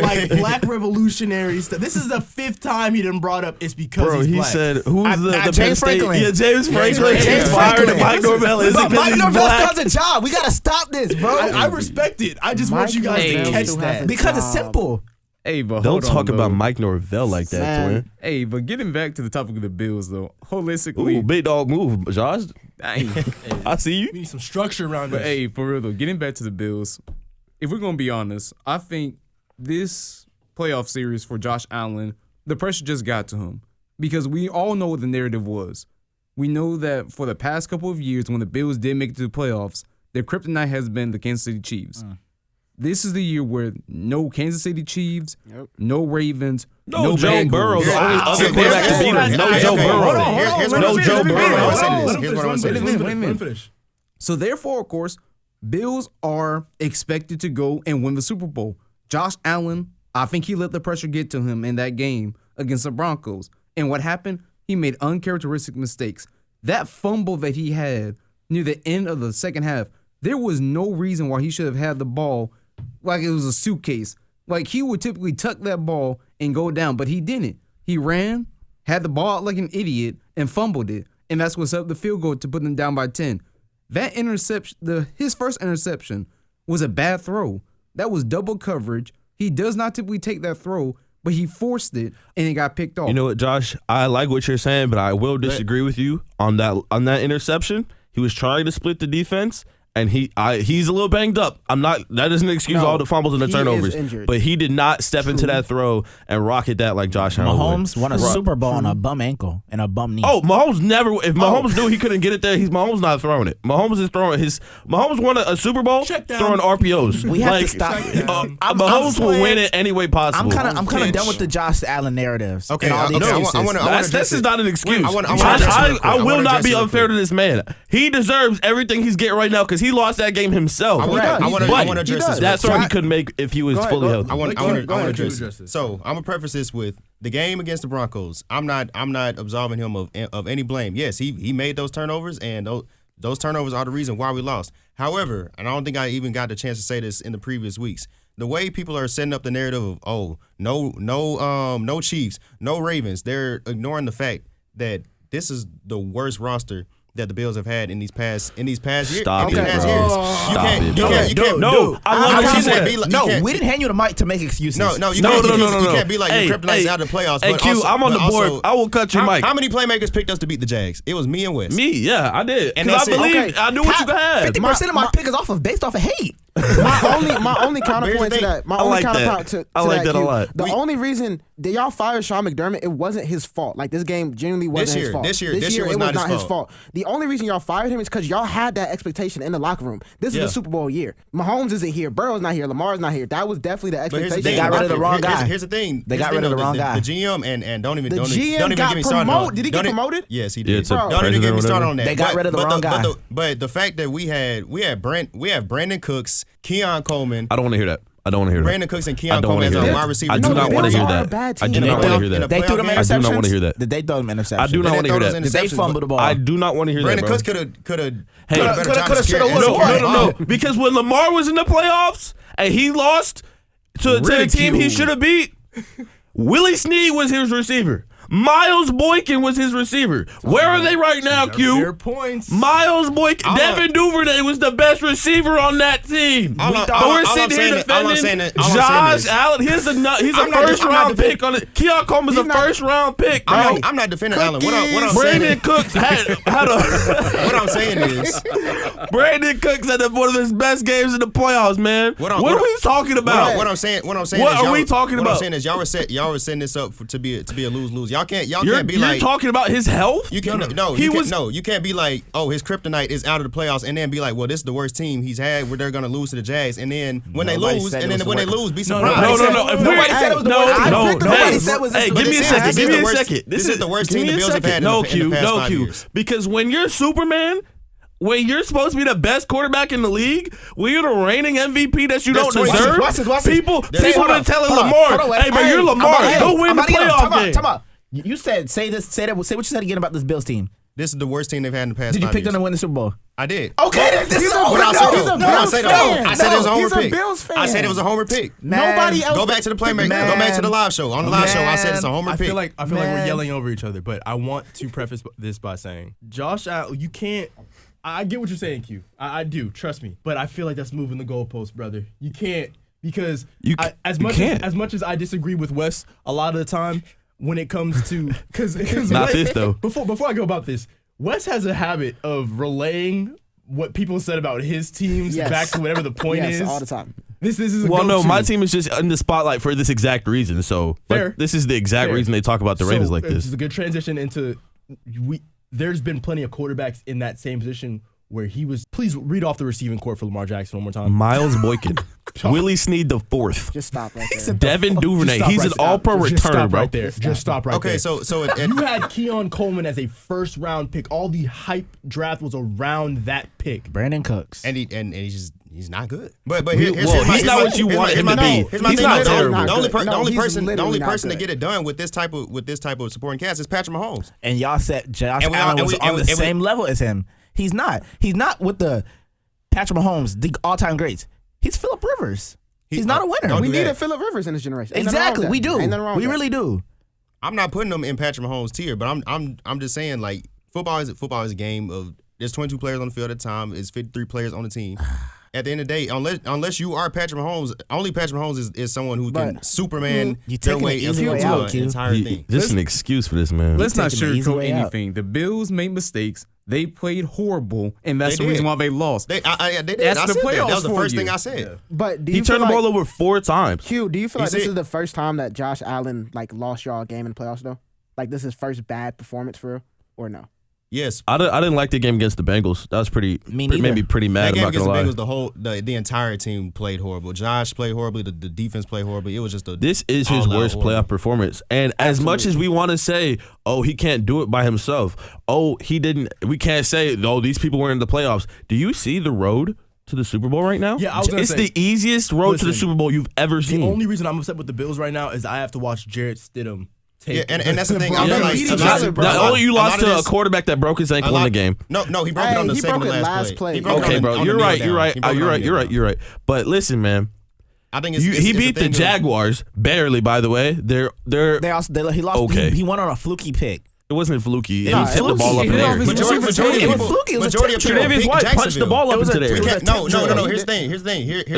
like black revolutionary stuff. This is the 5th time he done brought up it's because Bro, he's he black. said, who's the James Penn State- Franklin. Yeah, James Franklin. James He's fired Franklin. and Mike Norvell. Is it But because Mike he's Norvell's black? does a job. We gotta stop this, bro. I respect it. I just want you guys to Norvell catch still that. has a because it's job. simple. Hey, but Don't hold on, talk about though. Mike Norvell like that, Man. twin. Hey, but getting back to the topic of the Bills, though, holistically, Ooh, big dog move, Josh. hey, I see you. We need some structure around but this. hey, for real though, getting back to the Bills, if we're gonna be honest, I think this playoff series for Josh Allen, the pressure just got to him because we all know what the narrative was. We know that for the past couple of years when the Bills did make it to the playoffs, their kryptonite has been the Kansas City Chiefs. This is the year where no Kansas City Chiefs, no Ravens, no Joe Burrow. The only other quarterback to beat him. No Joe Burrow. No Joe Burrow. So therefore, of course, Bills are expected to go and win the Super Bowl. Josh Allen, I think he let the pressure get to him in that game against the Broncos. And what happened? He made uncharacteristic mistakes. That fumble that he had near the end of the second half, there was no reason why he should have had the ball like it was a suitcase. Like he would typically tuck that ball and go down, but he didn't. He ran, had the ball out like an idiot, and fumbled it. And that's what set up the field goal to put them down by 10. That interception, his first interception was a bad throw. That was double coverage. He does not typically take that throw, but he forced it and it got picked off. You know what, Josh? I like what you're saying, but I will disagree with you on that interception. He was trying to split the defense. And he's a little banged up. That doesn't excuse all the fumbles and the turnovers. But he did not step into that throw and rocket that like Josh Allen. Mahomes won a Super Bowl on a bum ankle and a bum knee. Oh, Mahomes never. If Mahomes knew he couldn't get it there, Mahomes not throwing it. Mahomes is throwing Mahomes won a Super Bowl throwing RPOs. We have to stop. Mahomes will win it any way possible. I'm kind of done with the Josh Allen narratives. Okay, this is not an excuse. I will not be unfair to this man. He deserves everything he's getting right now because he lost that game himself. I want to address this. That's what he couldn't make if he was fully healthy. I want to address this. So I'm gonna preface this with the game against the Broncos. I'm not absolving him of any blame. Yes, he made those turnovers, and those turnovers are the reason why we lost. However, and I don't think I even got the chance to say this in the previous weeks, the way people are setting up the narrative of no Chiefs, no Ravens, they're ignoring the fact that this is the worst roster that the Bills have had in these past years. Stop it, bro. You can't. No, I love what you said. No, we didn't hand you the mic to make excuses. No, you can't be like your kryptonite's out of the playoffs. Hey, Q, I'm on the board. I will cut your mic. How many playmakers picked us to beat the Jags? It was me and Wes. Me, yeah, I did. And I believe I knew what you had. 50% of my pick is based off of hate. my only counterpoint to that. I like that a lot. The only reason that y'all fired Sean McDermott, it wasn't his fault. Like this game genuinely wasn't his fault. This year was not his fault. The only reason y'all fired him is because y'all had that expectation in the locker room. This is the Super Bowl year. Mahomes isn't here. Burrow's not here. Lamar's not here. That was definitely the expectation. They got rid of the wrong guy. Here's the thing. They got rid of the wrong guy. The GM and don't even get me started on. Did he get promoted? Yes, he did. Don't even get me started on that. They got rid of the wrong guy. But the fact that we have Brandon Cooks, Keon Coleman. I don't want to hear that. Brandon Cooks and Keon Coleman as our wide receiver. I do not want to hear that. I do not want to hear that. They threw them interceptions. I do not want to hear that. Did they throw them interceptions? I do not want to hear that. Did they fumble the ball? I do not want to hear that, Brandon bro. Cooks could have No. Because when Lamar was in the playoffs and he lost to the team he should have beat, Willie Snead was his receiver. Miles Boykin was his receiver. Where are they right now, Q? Fair points. Miles Boykin. Devin Duvernay was the best receiver on that team. We're sitting here defending Josh Allen. He's a first-round pick on it. Keon Coleman's a first-round pick. I'm not defending Allen. What I'm Brandon Cooks had a... What I'm saying is... Brandon Cooks had one of his best games in the playoffs, man. What are we talking about? What I'm saying What are we talking about? What I'm saying is y'all were setting this up to be a lose-lose. Y'all can't be you're like talking about his health. You can't you can't be like, oh, his kryptonite is out of the playoffs, and then be like, well, this is the worst team he's had where they're gonna lose to the Jags, and then when they lose, be surprised. No. Hey, give me a second. This is the worst team the Bills have had in the past 5 years. Because when you're Superman, when you're supposed to be the best quarterback in the league, when you're the reigning MVP that you don't deserve, people are telling Lamar, hey, man, you're Lamar. Go win the playoff game. You said say what you said again about this Bills team. This is the worst team they've had in the past 5 years. Did you pick them to win the Super Bowl? I did. Okay, this is over. I said it was a homer pick. I said it was a homer pick. Nobody else. Go back to the Playmakers. Go back to the live show. On the live show, I said it's a homer pick. I feel like we're yelling over each other, but I want to preface this by saying, Josh Allen, you can't. I get what you're saying, Q. I do. Trust me. But I feel like that's moving the goalpost, brother. You can't, because as much as I disagree with Wes a lot of the time when it comes to because not this though. Before I go about this, Wes has a habit of relaying what people said about his teams back to whatever the point is all the time. This is a Well, no, go-to. my team is just in the spotlight for this exact reason. So Fair. this is the exact Fair. reason they talk about the Ravens like This this. is a good transition into there's been plenty of quarterbacks in that same position where he was. Please read off the receiving court for Lamar Jackson one more time. Miles Boykin, Willie Snead the fourth, Just stop right there. Devin Duvernay. Stop He's right an there. all-pro Just returner, stop bro. right there. Just stop right there. Okay, so You had Keon Coleman as a first round pick. All the hype draft was around that pick. Brandon Cooks. and he's not good. But here's he's not what you want him to be. He's not terrible. The only he's person literally not to good. get it done with this type of supporting cast is Patrick Mahomes. And y'all said Josh And we- Allen and was we- on and the we- same level as him. He's not. He's not with the Patrick Mahomes, the all-time greats. He's Phillip Rivers. He's not a winner. don't We do need that. a Phillip Rivers in this generation. Ain't nothing wrong Exactly, with we that. do. Ain't nothing wrong We with that. really do. I'm not putting him in Patrick Mahomes' tier, but I'm just saying like football is a game of there's 22 players on the field at a time. It's 53 players on the team. At the end of the day, unless you are Patrick Mahomes, only Patrick Mahomes is someone who can But you Superman their taking way the easy way into out, an Q. entire thing. This is an excuse for this man. Let's not taking the easy sugarcoat way out. anything. The Bills made mistakes. They played horrible, and that's They the reason did. why they lost. They did. That's I the said that. playoffs That was the for first you. thing I said. But do He you turned the feel ball like, over 4 times. Q, do you feel like He this said- is the first time that Josh Allen like lost y'all a game in the playoffs though? Like this is his first bad performance for real, or no? Yes. I didn't like the game against the Bengals. That was Me neither. made me pretty That mad. I'm game not against gonna the lie. Bengals, the entire team played horrible. Josh played horribly. The defense played horribly. It was just a This is his all-out worst horrible. playoff performance. And as much as we want to say, oh, he can't do it by himself. Oh, he didn't. We can't say, oh, these people were in the playoffs. Do you see the road to the Super Bowl right now? Yeah, I was gonna it's say, the easiest road to the listen, Super Bowl you've ever The seen. only reason I'm upset with the Bills right now is I have to watch Jarrett Stidham take. Yeah, and that's the thing. I Bro, feel they like beat a each lot- other, bro. Not only you a lot lost of to a this- quarterback that broke his ankle in the game. No, he broke it on the He second broke to it last last play. He broke it Okay, on bro, the you're kneel right. down. You're right. He broke it on the kneel down. You're right. But listen, man, I think he it's beat a the thing of- Jaguars barely. By the way, they're He lost. Okay. He won on a fluky pick. it wasn't fluky. He Nah, tipped the fluky. ball up in It the air. was- Majority It was of fluky. It was a majority of tip people drill. Tre'Davious pick White punched the Jacksonville. ball up into the It air. was a No. drill. Here's the thing. Here's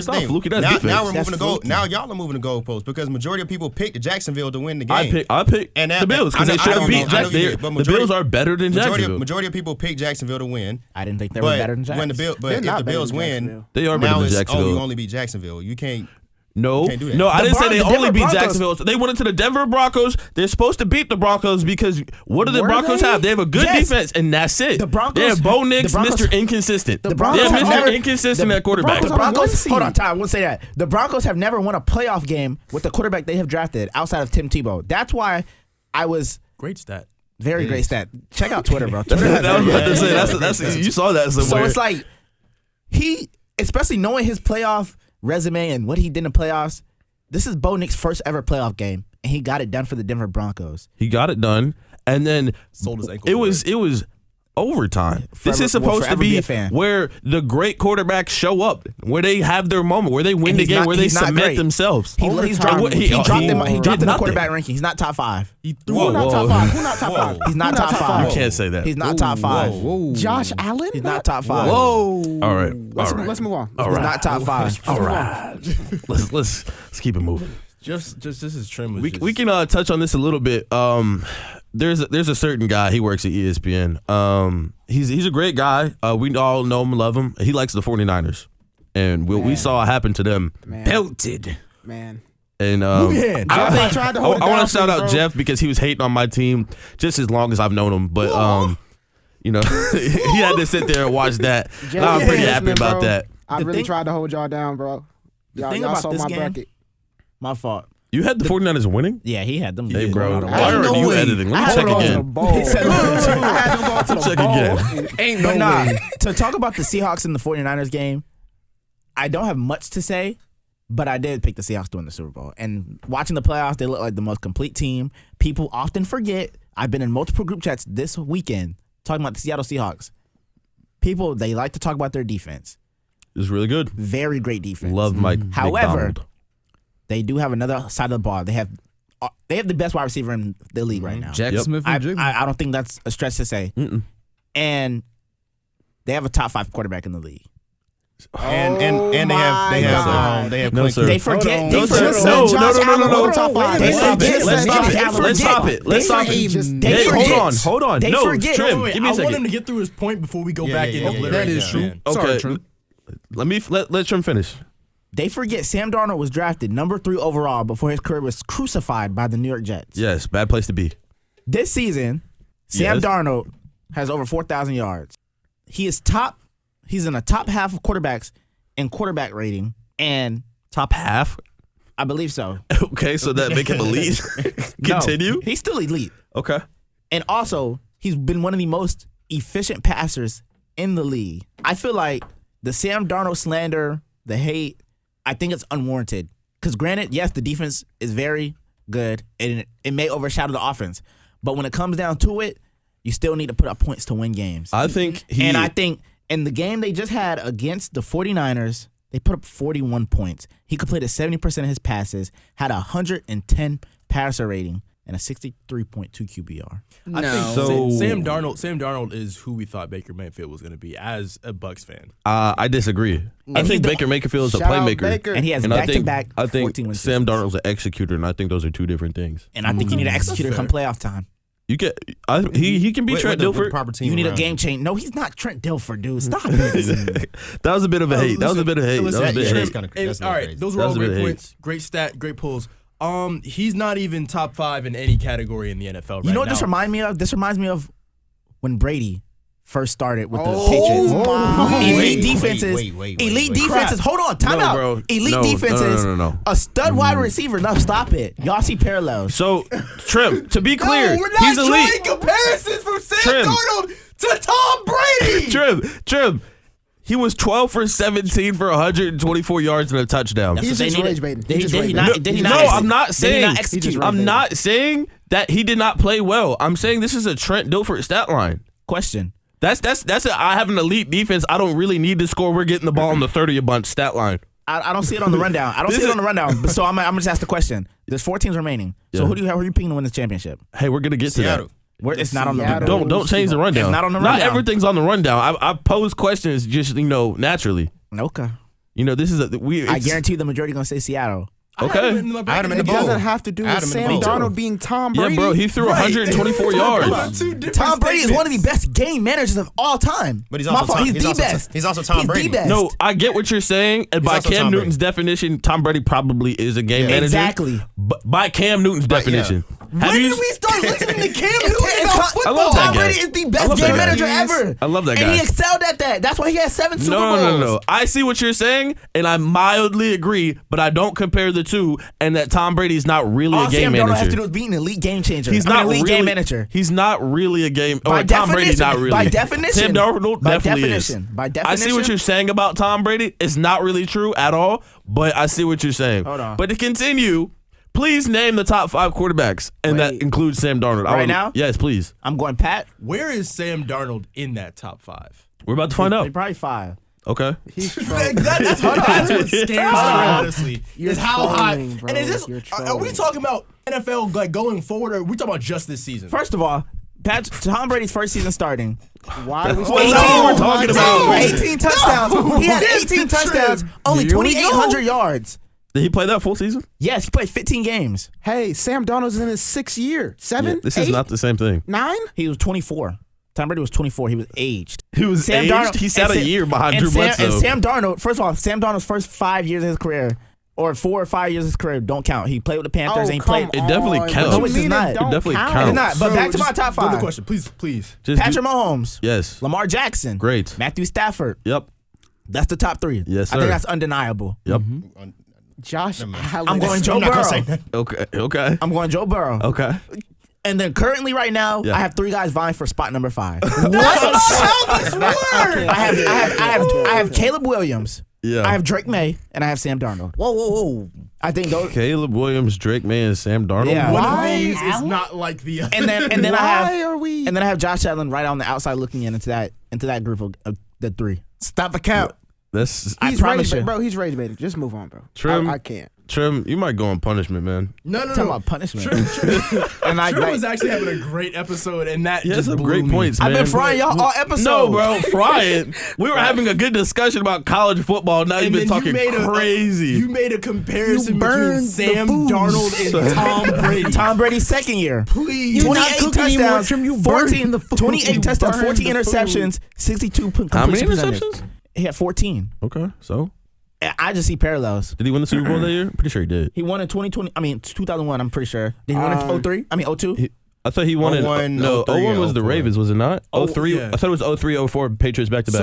the not thing. fluky, that's now defense. we're That's moving to go. fluky. Now y'all are moving to goalposts because majority of people picked Jacksonville to win the game. I picked And that- the Bills because I they know- should I have know beat you Jacksonville. did, but The Bills are better than Jacksonville. Majority of people picked Jacksonville to win. I didn't think they were But better than Jacksonville. when the Bill, They're but if not the better Bills than win, Jacksonville. They are better now than it's Jacksonville. you only beat Jacksonville. You can't. No, Can't do that. no, I The didn't say they Denver only beat Broncos- Jacksonville. They went into the Denver Broncos. They're supposed to beat the Broncos because what do the Were Broncos they? have? They have a good Yes. defense, and that's it. The Broncos- They have Bo the Nix, Broncos- Mr. Inconsistent. The Broncos they have have Mr. never- Inconsistent at quarterback. The Broncos- Broncos, seed. hold on, Ty, I won't say that. The Broncos have never won a playoff game with the quarterback they have drafted outside of Tim Tebow. That's why I was Great stat. very great stat. Check out Twitter, bro. That's what I was about to say. That's you saw that So somewhere. it's like he, especially knowing his playoff resume and what he did in the playoffs, this is Bo Nix's first ever playoff game, and he got it done for the Denver Broncos. He got it done, and then Sold his ankle it for was overtime. This Forever- is supposed will to forever be be a fan. where the great quarterbacks show up, where they have their moment, where they win And the he's game, not- where they he's not cement great. themselves. He's Overtime. dropped, He he dropped him did in the nothing. quarterback ranking. He's not top 5. He Who threw not whoa. top 5? Who not top Whoa. 5? He's not Who top 5. You can't say that. He's not top 5. Whoa. Josh Allen? He's not top 5. Whoa. All right, Let's all right. move on. All He's right. not top 5. All right. Let's keep it moving. just this is trim. Was We just, we can touch on this a little bit. There's a certain guy. He works at ESPN. He's a great guy. We all know him, love him. He likes the 49ers, and we saw it happen to them. Man. Belted. Man. And hand. I tried to hold it I want down to shout for you, out bro. Jeff because he was hating on my team just as long as I've known him. But you know, he had to sit there and watch that. Jeff, I'm pretty yeah, happy man, about bro. that. I The really thing- tried to hold y'all down, bro. Y'all thing about saw this my game- bracket. My fault. You had the 49ers winning? Yeah, he had them. Hey, bro. going out of Why order. are no you way. editing? Let I me had check to go to the again. bowl. I had to go to the Check bowl. again. Ain't But no nah, way. to talk about the Seahawks and the 49ers game, I don't have much to say, but I did pick the Seahawks to win the Super Bowl. And watching the playoffs, they look like the most complete team. People often forget, I've been in multiple group chats this weekend talking about the Seattle Seahawks. People, they like to talk about their defense. It was really good. Very great defense. Love Mike However, McDonald. they do have another side of the ball. They have the best wide receiver in the league right now. Jack Yep. Smith I and Jigba. don't think that's a stretch to say. Mm-mm. And they have a top 5 quarterback in the league. And they my have God. No, sir. They forget. No, They sir. forget. No, Josh no, no, Allen no, no. over top 5. They Let's stop forget. it. Let's stop Josh it. Allen Let's forget. stop it. Let's They stop forget. it. They Hey, forget. hold on. They No, forget. Trim, Wait, give me a I want him second. to get through his point before we go Yeah, back yeah, and yeah, obliterate that is that, true. man. Sorry, Okay. Trent. Let me let Trim finish. They forget Sam Darnold was drafted number 3 overall before his career was crucified by the New York Jets. Yes, bad place to be. This season, Sam Yes. Darnold has over 4,000 yards. He's in the top half of quarterbacks in quarterback rating, and Top half? I believe so. Okay, so that make him elite. Continue? No, he's still elite. Okay. And also, he's been one of the most efficient passers in the league. I feel like the Sam Darnold slander, the hate, I think it's unwarranted. Because granted, yes, the defense is very good, and it may overshadow the offense. But when it comes down to it, you still need to put up points to win games. I think I think in the game they just had against the 49ers, they put up 41 points. He completed 70% of his passes, had a 110 passer rating, and a 63.2 QBR. I think So- Sam Darnold is who we thought Baker Mayfield was going to be as a Bucs fan. I disagree. I he's think the- Baker Mayfield is a Shout out playmaker. Baker. And he has And I think back-to-back 14 wins. Sam Darnold's an executor, and I think those are two different things. And I think you need an executor come playoff time. You get he can be Trent with the Dilfer. proper team You need a around game him. change. No, he's not Trent Dilfer, dude. Stop it. That was a bit of a hate. That was a bit of hate. That Listen, was a bit of Trent- hate. That's kinda- and- that's all not right, crazy. those were That all was a bit great of hate. points. Great stat, great pulls. He's not even top 5 in any category in the NFL right now. You know what this reminds me of? This reminds me of when Brady first started with the Oh, Patriots. my. Elite Wait, defenses. wait, Elite wait. defenses. Hold on, time No, out. bro. Elite No, defenses. no. A stud wide receiver. No, stop it. Y'all see parallels. So, Trim, to be clear, No, we're not he's drawing elite. comparisons from Sam Trim. Darnold to Tom Brady. Trim. He was 12 for 17 for 124 yards and a touchdown. That's He's what they just needed. rage baiting. Did He's he just rage not? baiting. Did he No, not? I'm not Did he saying. not execute? just I'm not saying that he did not play well. I'm saying this is a Trent Dilfer stat line. Question. That's I have an elite defense. I don't really need to score. We're getting the ball on the 30 a bunch stat line. I don't see it on the rundown. I don't see it on the rundown. But so I'm gonna just ask the question. There's 4 teams remaining. So Yeah. who are you picking to win this championship? Hey, we're gonna get to Seattle. It's not on the Seattle. rundown. that. Don't change the rundown. It's not on the Not rundown. everything's on the rundown. I pose questions just naturally. Okay. This is I guarantee you the majority gonna say Seattle. Okay. I had him in the It bowl. doesn't have to do I had with him in the Sam bowl. Darnold being Tom Yeah, Brady. bro, he threw 124 yards. Tom Brady is one of the best game managers of all time. But he's My also fault, Tom- he's he's the also- best. he's also Tom He's Brady. the best. No, I get what you're saying. And by also Cam Tom Brady. Newton's definition, Tom Brady probably is a game manager. Exactly. But by Cam Newton's definition. When Have did you? we start listening to Cam It's Newton about I football? love that Tom guy. Brady is the I best love game that guy. manager ever. I love that And guy. he excelled at that. That's why he has 7 Super Bowls. No. I see what you're saying, and I mildly agree, but I don't compare the two. And that Tom Brady's not really All a game Sam Darnold has to manager. do is beat an elite game changer. He's I mean, not elite really game manager. He's not really a game. By Or Tom Brady's definition. not really. By definition. Sam Darnold By definitely definition. is. By I see definition. what you're saying about Tom Brady. It's not really true at all, but I see what you're saying. Hold on. But to continue, please name the top 5 quarterbacks, and that Wait. includes Sam Darnold. Right now? Yes, please. I'm going Pat. Where is Sam Darnold in that top 5? We're about to find out. Probably 5. Okay. He's trolling. That's what scares me, honestly. You're is how high. trolling, bro. And is this? You're Are we trolling. talking about NFL like going forward, or are we talking about just this season? First of all, Tom Brady's first season starting. Why are we That's what we're talking about. 18 touchdowns. He had 18 touchdowns, only Here we go. 2,800 yards. Did he play that full season? Yes, he played 15 games. Hey, Sam Darnold's in his 6th year. 7? This is 8? not the same thing. 9? He was 24. Tom Brady was 24. He was aged. He was aged. He sat a year behind Drew Bledsoe. And Sam Darnold, first of all, Sam Darnold's first 5 years of his career, or 4 or 5 years of his career, don't count. He played with the Panthers and he played. It definitely on. counts. What No, it you does mean not. It don't definitely count? counts. It's not. But back to my top Another 5. question, please. Just Patrick Mahomes. Yes. Lamar Jackson. Great. Matthew Stafford. Yep. That's the top 3. Yes, I think sir. that's undeniable. Yep. Josh Allen. I'm going Joe I'm not gonna Burrow. say that. Okay. Okay. I'm going Joe Burrow. Okay. And then currently right now, Yeah. I have 3 guys vying for spot number 5. How this works? I have Caleb Williams. Yeah. I have Drake May, and I have Sam Darnold. Whoa. I think those. Caleb Williams, Drake May, and Sam Darnold. Yeah. One Why? of these is not like the other. And then I Why have are we? and then I have Josh Allen right on the outside looking into that group of the 3. Stop the count. That's I He's promise rage, you. bro. He's rage baiting. Just move on, bro. Trim. I can't. Trim. You might go on punishment, man. No. Talking about punishment. And I- Drew was actually having a great episode, and that Yeah, just some blew great me. points, I've man. been frying y'all all episode. No, bro, frying. We were having a good discussion about college football. Now you've And been then talking you made crazy. You made a comparison You between burned the Sam foods. Darnold and Tom Brady. Tom Brady's second year. Please. You're not 28 cooking anymore, touchdowns, Trim. You 14, burned the food. 28 You touchdowns, burned 14 the food. interceptions, 62 completion How many percentage. interceptions? He had 14. Okay, so I just see parallels. Did he win the Super Bowl that year? Pretty sure he did. He won in 2020. I mean, 2001. I'm pretty sure. Did he win in 03? I mean, 02. I thought he won in 01 was the Ravens, was it not? 03. Yeah. I thought it was 03, 04 Patriots back to back.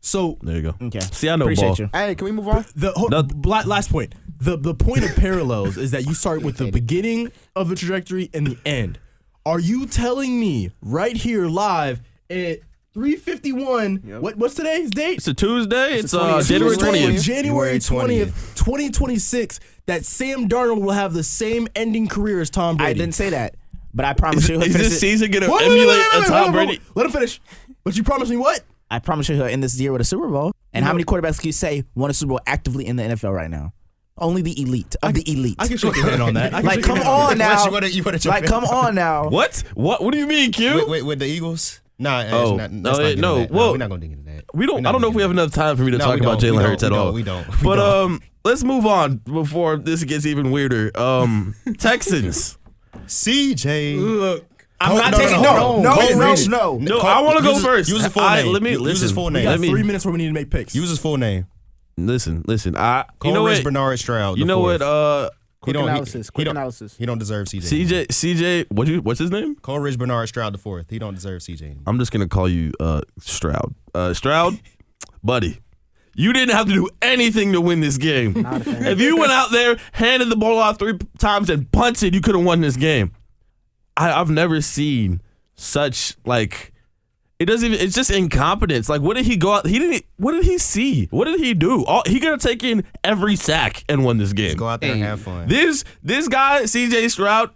So there you go. Okay. See, I know Appreciate ball. you. Hey, can we move on? Last point. The point of parallels is that you start with the beginning of the trajectory and the end. Are you telling me right here live at 3:51? What's today's date? It's a Tuesday. It's January January 20th. January 20th, 2026. That Sam Darnold will have the same ending career as Tom Brady. I didn't say that, but I promise you. Is this season going to Wait, emulate wait, a Tom Brady? Let him finish. But you promised me what? I promise you he'll end this year with a Super Bowl. And how many quarterbacks can you say won a Super Bowl actively in the NFL right now? Only the elite of the elite. I can shake your hand on that. Like, come on now. You wanna Like, come on now. What? What do you mean, Q? Wait, with the Eagles? Nah, Oh. let's No, not get into no. that. Well, we're not gonna dig into that. We don't. I don't know if we have enough time for me to No, talk we about don't. Jalen We Hurts don't. at all. We don't. But let's move on before this gets even weirder. Texans. CJ. Look. I'm not No, taking no. no. No, I want to go first. Use his full name. Let me Use listen. his full We name. got 3 minutes where we need to make picks. Use his full name. Listen. You know Coleridge what? Bernard Stroud. You know what? Quick analysis. He don't deserve CJ. CJ. What's his name? Coleridge Bernard Stroud IV. He don't deserve CJ anymore. I'm just gonna call you Stroud. Stroud, buddy. You didn't have to do anything to win this game. Not a fan. If you went out there, handed the ball off 3 times and punted, you could have won this game. I've never seen such it's just incompetence. Like, what did he go out? What did he see? What did he do? He could have taken every sack and won this game. Just go out there and have fun. This guy, CJ Stroud,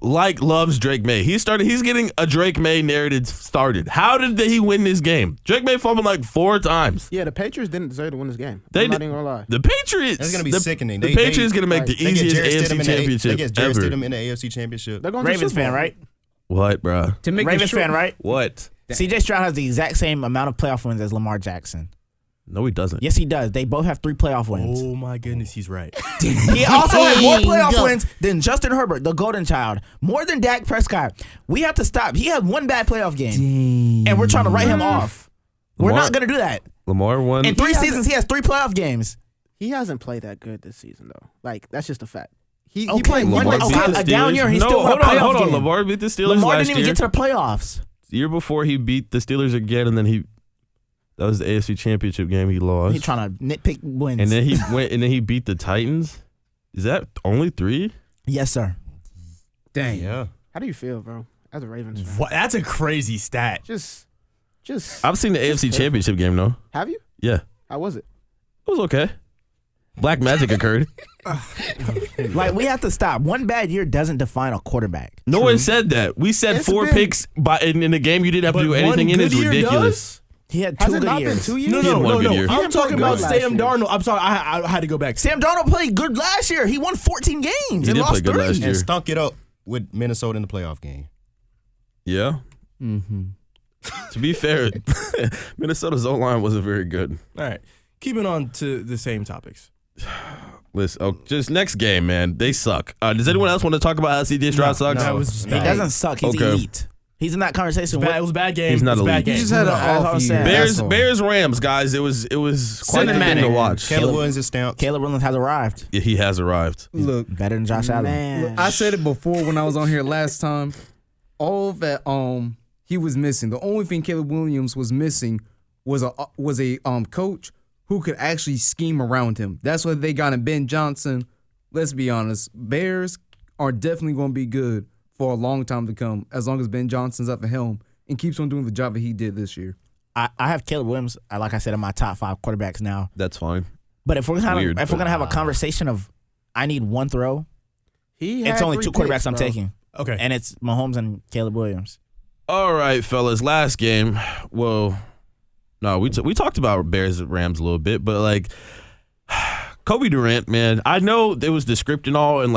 loves Drake May. He's getting a Drake May narrative started. How did he win this game? Drake May fumbled 4 times. Yeah, the Patriots didn't deserve to win this game. They I'm not did- even gonna lie. The Patriots. That's gonna be sickening. The Patriots gonna make the They get easiest Jarrett AFC Stidham championship They get Jarrett ever. Stidham in the AFC championship. They're going to the Ravens Super Bowl. fan, right? What, bro? To make Ravens fan, right? What? CJ Stroud has the exact same amount of playoff wins as Lamar Jackson. No, he doesn't. Yes, he does. They both have 3 playoff wins. Oh my goodness, he's right. He also has more playoff wins than Justin Herbert, the golden child. More than Dak Prescott. We have to stop. He had 1 bad playoff game. And we're trying to write him off. We're Lamar- not going to do that. Lamar won. In 3 seasons, he has 3 playoff games. He hasn't played that good this season, though. Like, that's just a fact. He Okay, played one Lamar good beat okay, the a down Steelers. year, he No, still won a hold on, playoff hold on. game. Lamar beat the Steelers Lamar last didn't even year. get to the playoffs. The year before, he beat the Steelers again, and then that was the AFC Championship game he lost. He's trying to nitpick wins. And then he went, and then he beat the Titans. Is that only 3? Yes, sir. Dang. Yeah. How do you feel, bro, as a Ravens fan? What? That's a crazy stat. Just. I've seen the AFC Championship game, though. Have you? Yeah, How was it? it was okay. Black magic occurred. Like, we have to stop. 1 bad year doesn't define a quarterback. No one said that. We said It's 4 been- picks in the game. You didn't have to But do one anything in it. good It's year ridiculous. He had Has 2 it good not years. been 2 years? No, He had one good year. I'm didn't talking play about good last Sam year. Darnold. I'm sorry, I had to go back. Sam Darnold played good last year. He won 14 games He and did lost play good 3. last year. And stunk it up with Minnesota in the playoff game. Yeah. Mm-hmm. To be fair, Minnesota's O-line wasn't very good. All right, keeping on to the same topics. Listen, just next game, man. They suck. Does anyone else want to talk about how CJ Stroud sucks? No, it was He bad. doesn't suck. He's Okay. elite. He's in that conversation It with was a bad game. He's not It was a bad elite. game. He just had an That's what off I'm year. saying. Bears, That's all. Bears, Rams, guys. It was quite the thing Cinematic. to watch. Caleb Williams is stamped. Caleb Williams has arrived. Yeah, he has arrived. Look, Better than Josh Allen. Man. I said it before when I was on here last time. All that he was missing. The only thing Caleb Williams was missing was a coach who could actually scheme around him. That's what they got in Ben Johnson. Let's be honest, Bears are definitely going to be good for a long time to come, as long as Ben Johnson's at the helm and keeps on doing the job that he did this year. I have Caleb Williams, like I said, in my top 5 quarterbacks now. That's fine. But if we're Weird, gonna have a conversation of I need 1 throw, He it's had only 3 2 quarterbacks picks, I'm bro. taking, Okay. and it's Mahomes and Caleb Williams. All right, fellas. Last game. Well, no, we talked about Bears and Rams a little bit, but Kobe Durant, man. I know there was the script and all, and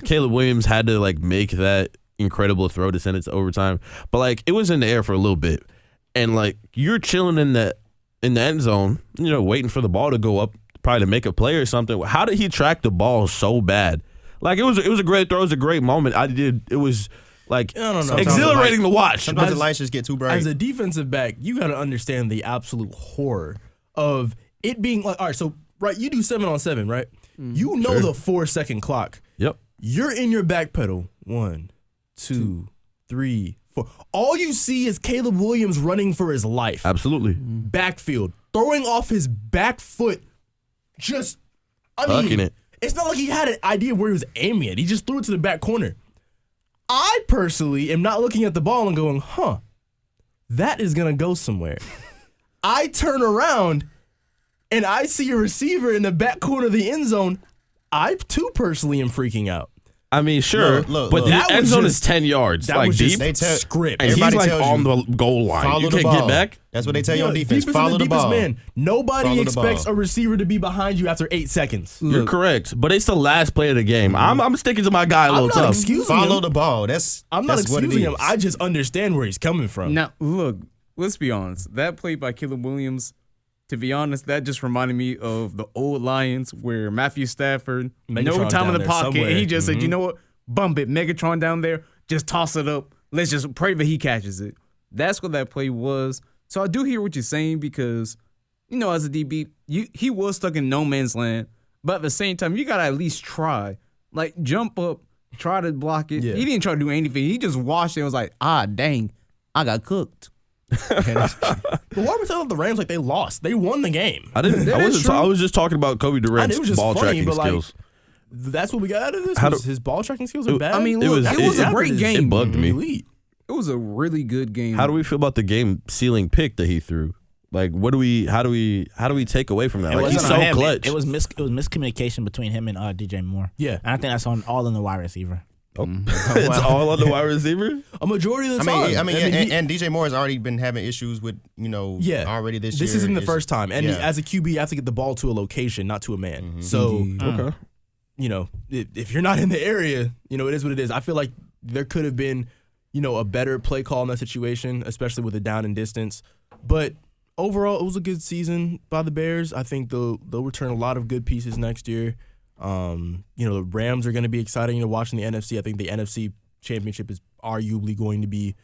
Caleb Williams had to make that incredible throw to send it to overtime, but it was in the air for a little bit, and you're chilling in the end zone, waiting for the ball to go up, probably to make a play or something. How did he track the ball so bad? It was a great throw. It was a great moment. It was don't know. exhilarating to watch. Sometimes the lights just get too bright. As a defensive back, you got to understand the absolute horror of it being like, all right, so right, you do 7-on-7, right? You know the 4-second clock. Yep. You're in your back pedal. 1, 2, 3, 4. All you see is Caleb Williams running for his life. Absolutely. Backfield, throwing off his back foot. Just, Hucking it. It's not like he had an idea where he was aiming it. He just threw it to the back corner. I personally am not looking at the ball and going, that is going to go somewhere. I turn around and I see a receiver in the back corner of the end zone. I, too, personally am freaking out. I mean, sure, Look, but that the end was zone just- is 10 yards, That like was deep. just script. And he's Everybody like tells on you, the goal line. Follow You the can't ball. get back. That's what they tell you on defense. Deepest in Follow the the deepest ball. man. Nobody Follow the expects ball. a receiver to be behind you after 8 seconds. You're correct, but it's the last play of the game. I'm sticking to my guy a I'm little not tough. excusing Follow him. the ball. I'm not that's what it excusing him. is. I just understand where he's coming from. Now, look, let's be honest. That play by Caleb Williams, to be honest, that just reminded me of the old Lions where Matthew Stafford, no Megatron's time in down the there pocket, somewhere. and he just said, you know what? Bump it. Megatron down there. Just toss it up. Let's just pray that he catches it. That's what that play was. So I do hear what you're saying because, as a DB, he was stuck in no man's land. But at the same time, you got to at least try. Like, jump up, try to block it. Yeah. He didn't try to do anything. He just watched it and was like, dang, I got cooked. But why are we telling the Rams like they lost? They won the game. I didn't. I was just talking about Kobe It was Durant's just ball funny, tracking but like, skills. that's what we got out of this. How His ball tracking skills are bad. I mean, It look, was- it was a it- great game. It bugged me. Elite. It was a really good game. How do we feel about the game sealing pick that he threw? Like, how do we take away from that? It Like, he's wasn't so on him. clutch. It was miscommunication between him and DJ Moore. Yeah. And I think that's all in the wide receiver. It's all on the wide receiver. A majority of the I time. mean, he- and DJ Moore has already been having issues with, already this year. This isn't the It's- first time. And yeah. as a QB, you have to get the ball to a location, not to a man. So, Okay. if you're not in the area, it is what it is. I feel like there could have been, a better play call in that situation, especially with the down and distance. But overall, it was a good season by the Bears. I think they'll return a lot of good pieces next year. The Rams are going to be exciting, watching the NFC. I think the NFC Championship is arguably going to be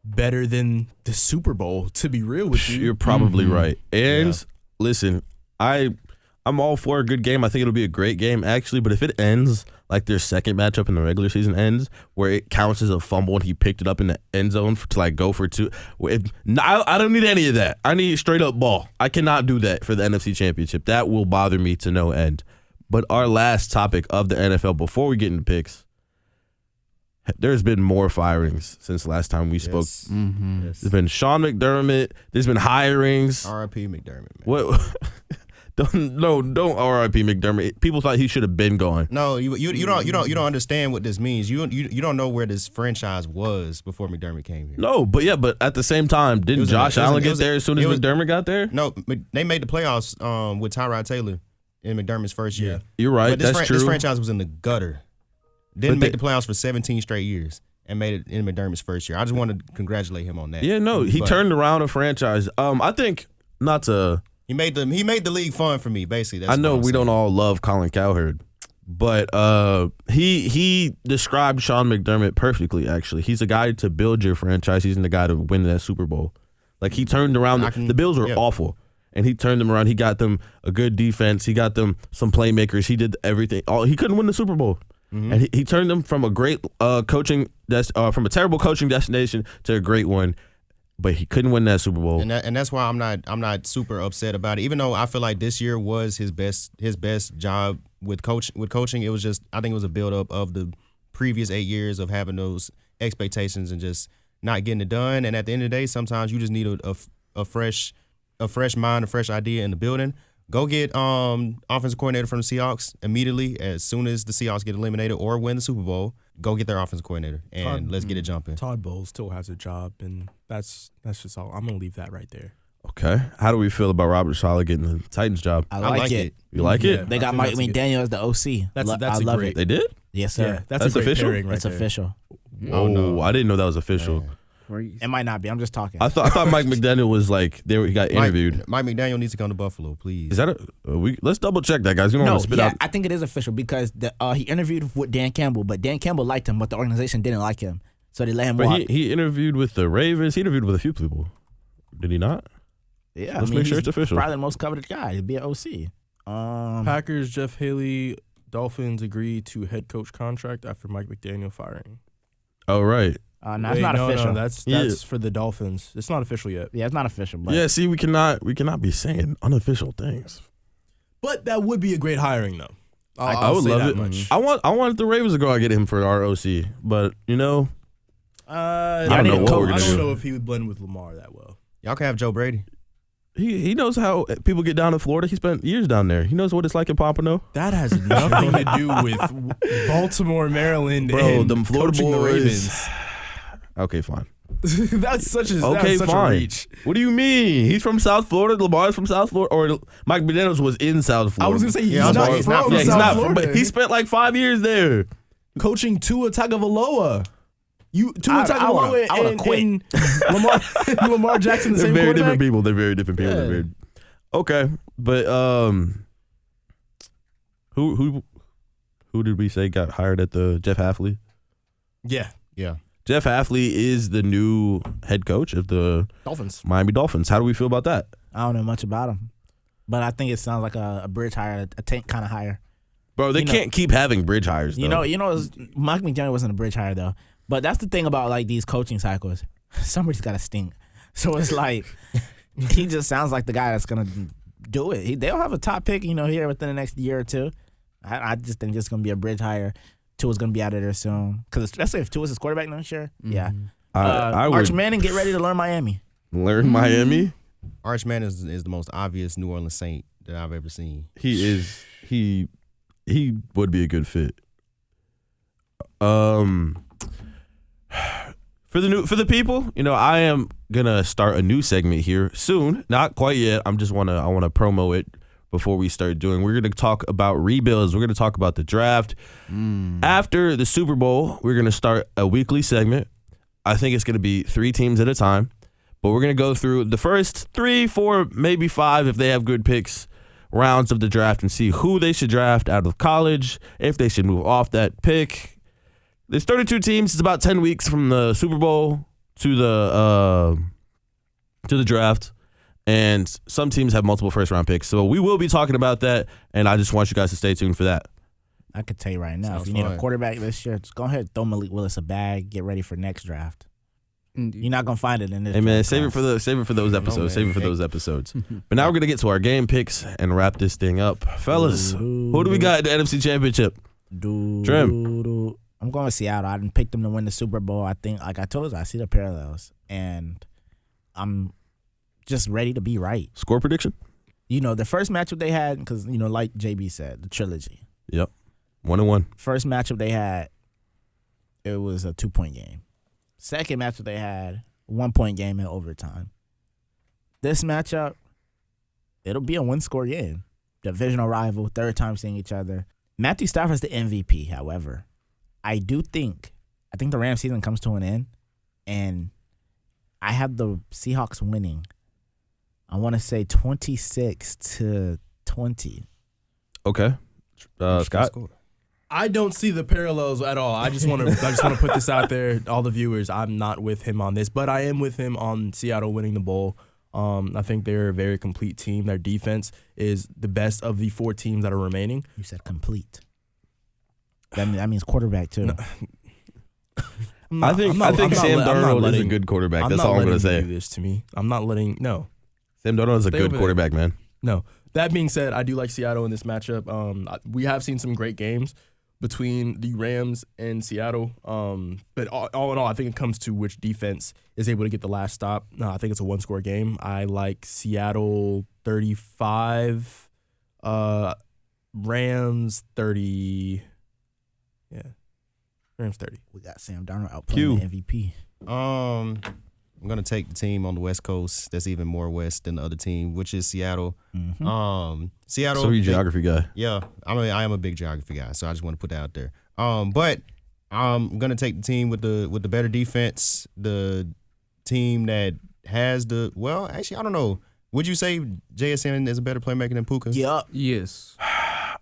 better than the Super Bowl, to be real with you. You're probably right. And listen, I'm all for a good game. I think it'll be a great game, actually. But if it ends like their second matchup in the regular season ends, where it counts as a fumble and he picked it up in the end zone to go for two, I don't need any of that. I need straight up ball. I cannot do that for the NFC Championship. That will bother me to no end. But our last topic of the NFL before we get into picks, there's been more firings since the last time we spoke. Yes. There's been Sean McDermott. There's been hirings. R.I.P. McDermott, man. What? Don't R.I.P. McDermott. People thought he should have been gone. No, you don't understand what this means. You don't know where this franchise was before McDermott came here. No, but at the same time, didn't was a- Josh it was a- Allen it get was a- there as soon as it was- McDermott got there? No, they made the playoffs with Tyrod Taylor in McDermott's first year. You're right. But this That's true. This franchise was in the gutter. Didn't But make the playoffs for 17 straight years and made it in McDermott's first year. I just want to congratulate him on that. Yeah, no, he But turned around a franchise. I think not to. He made the league fun for me. Basically, that's I know what I'm we don't saying. all love Colin Cowherd, but he described Sean McDermott perfectly. Actually, he's a guy to build your franchise. He's the guy to win that Super Bowl. Like he turned around. The Bills were awful, and he turned them around. He got them a good defense. He got them some playmakers. He did everything. He couldn't win the Super Bowl, and he turned them from a great from a terrible coaching destination to a great one. But he couldn't win that Super Bowl. And that's why I'm not super upset about it. Even though I feel like this year was his best job with coaching, it was just, I think it was a build up of the previous 8 years of having those expectations and just not getting it done. And at the end of the day, sometimes you just need a fresh mind, a fresh idea in the building. Go get offensive coordinator from the Seahawks immediately as soon as the Seahawks get eliminated or win the Super Bowl. Go get their offensive coordinator and let's get it jumping. Todd Bowles still has a job, and that's just all. I'm gonna leave that right there. Okay. How do we feel about Robert Saleh getting the Titans job? I like it. You like Yeah. it? They I got think Mike that's a good- McDaniel as the OC. That's I love great- it. They did? Yes, sir. Yeah, that's That's a great official? pairing right It's there. official. Oh, no. I didn't know that was official. It might not be. I'm just talking. I thought Mike McDaniel was like he got interviewed. Mike McDaniel needs to come to Buffalo, please. Is that let's double check that, guys. You don't No, want to spit out. I think it is official because he interviewed with Dan Campbell, but Dan Campbell liked him, but the organization didn't like him, so they let him walk. But he interviewed with the Ravens. He interviewed with a few people. Did he not? Yeah, Let's make sure it's official. Probably the most coveted guy to be an OC. Packers, Jeff Haley, Dolphins agree to head coach contract after Mike McDaniel firing. Oh, right. No, it's not official. No, that's for the Dolphins. It's not official yet. Yeah, it's not official. But Yeah, see, we cannot be saying unofficial things. But that would be a great hiring, though. I would love it. Much. I want the Ravens to go out and get him for our OC, but I don't know what we're gonna I don't do. know if he would blend with Lamar that well. Y'all can have Joe Brady. he knows how people get down in Florida. He spent years down there. He knows what it's like in Pompano. That has nothing to do with Baltimore, Maryland, Bro, and them Florida coaching the boys. Ravens. Okay, fine. That's such a Okay, such fine. a reach. What do you mean? He's from South Florida. Lamar's from South Florida, or Mike McDaniels was in South Florida. I was gonna say he's Yeah, not he's from not from yeah, he's South not. Florida. But he spent like 5 years there. Coaching Tua Tagovailoa. Tua I Tagovailoa would've and Lamar Jackson the They're same very quarterback? different people. They're very different people. Yeah. They're very... Okay, but who did we say got hired at the Jeff Hafley? Yeah. Jeff Hafley is the new head coach of the Dolphins. Miami Dolphins. How do we feel about that? I don't know much about him, but I think it sounds like a bridge hire, a tank kind of hire. Bro, they can't keep having bridge hires, though. Mike McDaniel wasn't a bridge hire though. But that's the thing about like these coaching cycles. Somebody's got to stink. So it's like he just sounds like the guy that's gonna do it. They'll have a top pick, here within the next year or two. I just think this is gonna be a bridge hire. Tua's gonna be out of there soon. Because especially if Tua's his quarterback next year. Yeah. I would Arch Manning, get ready to learn Miami. learn Miami. Arch Manning is the most obvious New Orleans Saint that I've ever seen. He is. He would be a good fit. For the people, I am gonna start a new segment here soon. Not quite yet. I want to promo it before we start doing. We're gonna talk about rebuilds. We're gonna talk about the draft. After the Super Bowl, we're gonna start a weekly segment. I think it's gonna be 3 teams at a time, but we're gonna go through the first 3, 4, maybe 5 if they have good picks, rounds of the draft, and see who they should draft out of college, if they should move off that pick. There's 32 teams. It's about 10 weeks from the Super Bowl to the draft, and some teams have multiple first-round picks. So we will be talking about that, and I just want you guys to stay tuned for that. I could tell you right now, Sounds if you need fun. a quarterback this year, just go ahead, throw Malik Willis a bag, get ready for next draft. Indeed. You're not gonna find it in this. Hey man, draft save it class. for those episodes. man. Save it for those episodes. But now we're gonna get to our game picks and wrap this thing up, fellas. Who do we got at the NFC Championship? Trim. I'm going with Seattle. I didn't pick them to win the Super Bowl. I think, like I told you, I see the parallels, and I'm just ready to be right. Score prediction? The first matchup they had, because like JB said, the trilogy. Yep, 1-1. First matchup they had, it was a 2-point game. Second matchup they had, 1-point game in overtime. This matchup, it'll be a one-score game. Divisional rival, third time seeing each other. Matthew Stafford's the MVP, however. I think the Rams season comes to an end, and I have the Seahawks winning. I want to say 26-20. Okay. Scott? I don't see the parallels at all. I just want to put this out there, all the viewers. I'm not with him on this, but I am with him on Seattle winning the bowl. I think they're a very complete team. Their defense is the best of the 4 teams that are remaining. You said complete. That means quarterback too. I think Sam Darnold is a good quarterback. That's all I'm going to say. Do this to me. I'm not letting. No. Sam Darnold is a Stay good over quarterback, man. No. That being said, I do like Seattle in this matchup. We have seen some great games between the Rams and Seattle. But all in all, I think it comes to which defense is able to get the last stop. No, I think it's a one-score game. I like Seattle 35, Rams 30. Yeah, Rams 30. We got Sam Darnold out playing the MVP. I'm gonna take the team on the West Coast that's even more west than the other team, which is Seattle. Seattle. So you geography guy. Yeah, I am a big geography guy, so I just want to put that out there. But I'm gonna take the team with the better defense, the team that has actually I don't know. Would you say JSN is a better playmaker than Puka? Yup. Yes.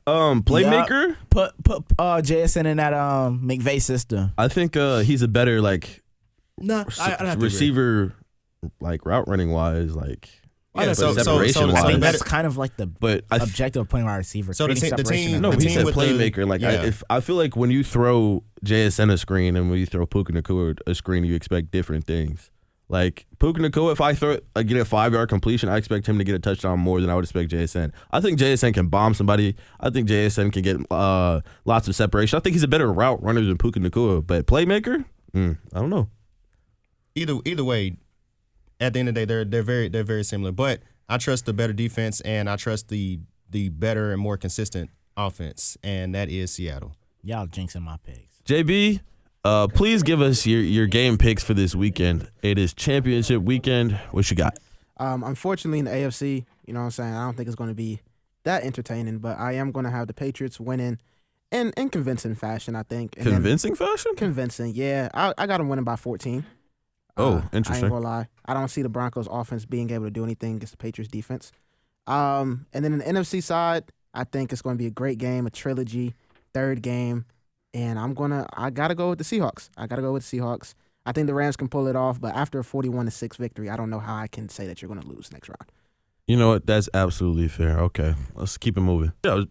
Playmaker? Yep. Put JSN in that McVay system. I think he's a better No, I'd have to receiver, like route running wise, like Yeah, so separation I think wise. that's kind of like the objective of playing wide receiver. So the creating team- separation. No, the he team said with playmaker. Like I feel like when you throw JSN a screen and when you throw Puka Nacua a screen, you expect different things. Like Puka Nacua, if I get a 5-yard completion, I expect him to get a touchdown more than I would expect JSN. I think JSN can bomb somebody. I think JSN can get lots of separation. I think he's a better route runner than Puka Nacua. But playmaker, I don't know. Either way, at the end of the day, they're very similar. But I trust the better defense, and I trust the better and more consistent offense, and that is Seattle. Y'all jinxing my picks. JB, please give us your game picks for this weekend. It is championship weekend. What you got? Unfortunately, in the AFC, you know what I'm saying, I don't think it's going to be that entertaining, but I am going to have the Patriots winning in convincing fashion, I think. And Convincing fashion? Convincing, yeah. I got them winning by 14. Interesting. I ain't gonna lie. I don't see the Broncos offense being able to do anything against the Patriots defense. And then in the NFC side, I think it's going to be a great game, a trilogy, third game. And I got to go with the Seahawks. I think the Rams can pull it off, but after a 41-6 victory, I don't know how I can say that you're going to lose next round. You know what? That's absolutely fair. Okay, let's keep it moving. Yeah.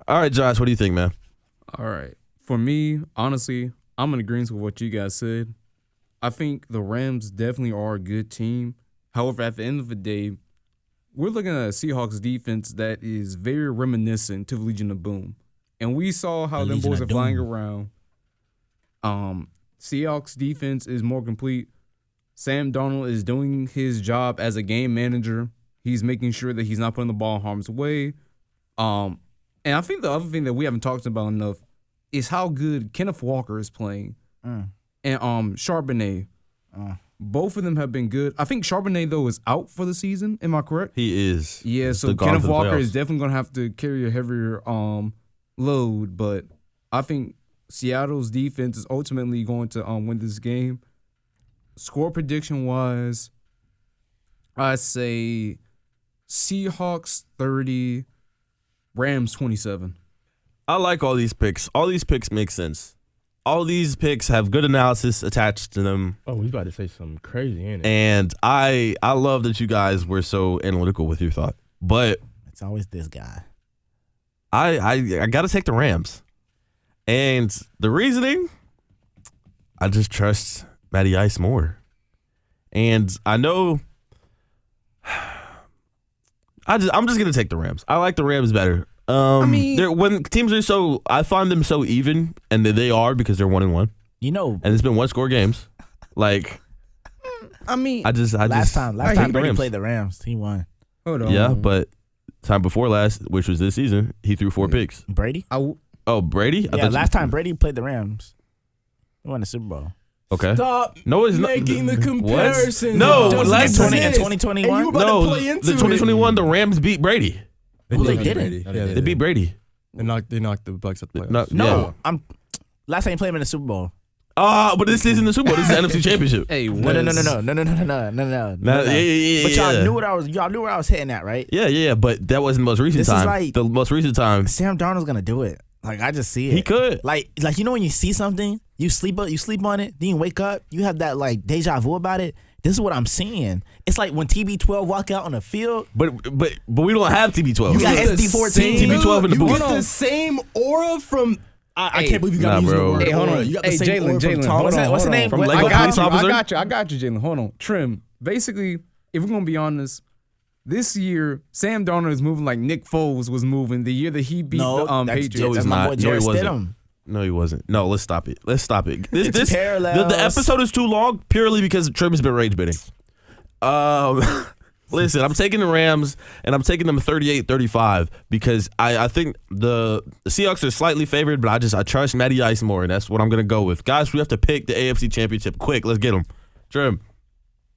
All right, Josh, what do you think, man? All right. For me, honestly, I'm in agreement with what you guys said. I think the Rams definitely are a good team. However, at the end of the day, we're looking at a Seahawks defense that is very reminiscent to the Legion of Boom. And we saw how them boys are flying around. Seahawks defense is more complete. Sam Darnold is doing his job as a game manager. He's making sure that he's not putting the ball in harm's way. And I think the other thing that we haven't talked about enough is how good Kenneth Walker is playing. And Charbonnet. Both of them have been good. I think Charbonnet, though, is out for the season. Am I correct? He is. Yeah, so Kenneth Walker is definitely going to have to carry a heavier load. But I think Seattle's defense is ultimately going to win this game. Score prediction-wise, I say Seahawks 30, Rams 27. I like all these picks. All these picks make sense. All these picks have good analysis attached to them. Oh, we about to say something crazy, ain't it? And I love that you guys were so analytical with your thought. But it's always this guy. I got to take the Rams. And the reasoning, I just trust Matty Ice more. And I know I'm just going to take the Rams. I like the Rams better. When teams are I find them so even, and they are because they're 1-1. You know, and it's been 1-score games. Like, last time Brady played the Rams, he won. Hold on. Yeah, but time before last, which was this season, he threw 4 picks. Brady? Brady? Yeah, last time Brady played the Rams, he won the Super Bowl. Okay. Stop making the comparison. No, last 2021. No, the 2021, the Rams beat Brady. They didn't. They beat Brady. They knocked the Bucs out the playoffs. No, last time he played him in the Super Bowl. But this isn't the Super Bowl. This is the NFC Championship. Hey, no. Yeah. But y'all knew where I was hitting at, right? Yeah. But that wasn't the most recent time. Is like, the most recent time. Sam Darnold's gonna do it. Like, I just see it. He could. Like you know when you see something, you sleep on it, then you wake up, you have that like deja vu about it. This is what I'm seeing. It's like when TB12 walk out on the field. But we don't have TB12. You got SD14. TB12 in the booth. You get the same aura from. I can't believe you got to use the word. Hey, hold on. You got the same aura from Tom. What's the name? From Lego Police Officer? I got you, Jalen. Hold on. Trim. Basically, if we're going to be honest, this year, Sam Darnold is moving like Nick Foles was moving the year that he beat the Patriots. No, he's not. No, he wasn't. No, he wasn't. No, let's stop it. It's parallels. The episode is too long purely because Trim has been rage bidding. Listen, I'm taking the Rams, and I'm taking them 38-35 because I think the Seahawks are slightly favored, but I trust Matty Ice more, and that's what I'm going to go with. Guys, we have to pick the AFC Championship quick. Let's get them. Trim.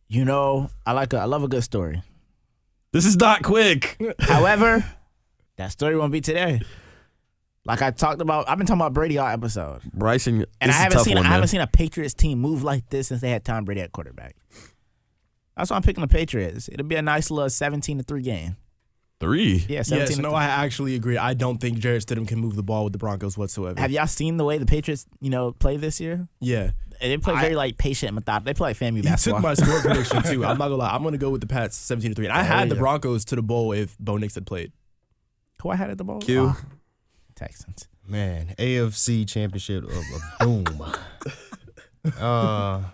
You know, I love a good story. This is not quick. However, that story won't be today. Like I talked about, I've been talking about Brady all episode. Bryson, and I haven't seen a Patriots team move like this since they had Tom Brady at quarterback. That's why I'm picking the Patriots. It'll be a nice little 17-3 game. 3. Yeah, 17. Yes, no, I actually agree. I don't think Jarrett Stidham can move the ball with the Broncos whatsoever. Have y'all seen the way the Patriots, play this year? Yeah. And they play very patient and methodical. They play like FAMU You basketball. took my score prediction too. I'm not gonna lie. I'm gonna go with the Pats 17-3. And I had the Broncos to the bowl if Bo Nix had played. Who I had at the bowl? Q. Texans. Man, AFC Championship of boom.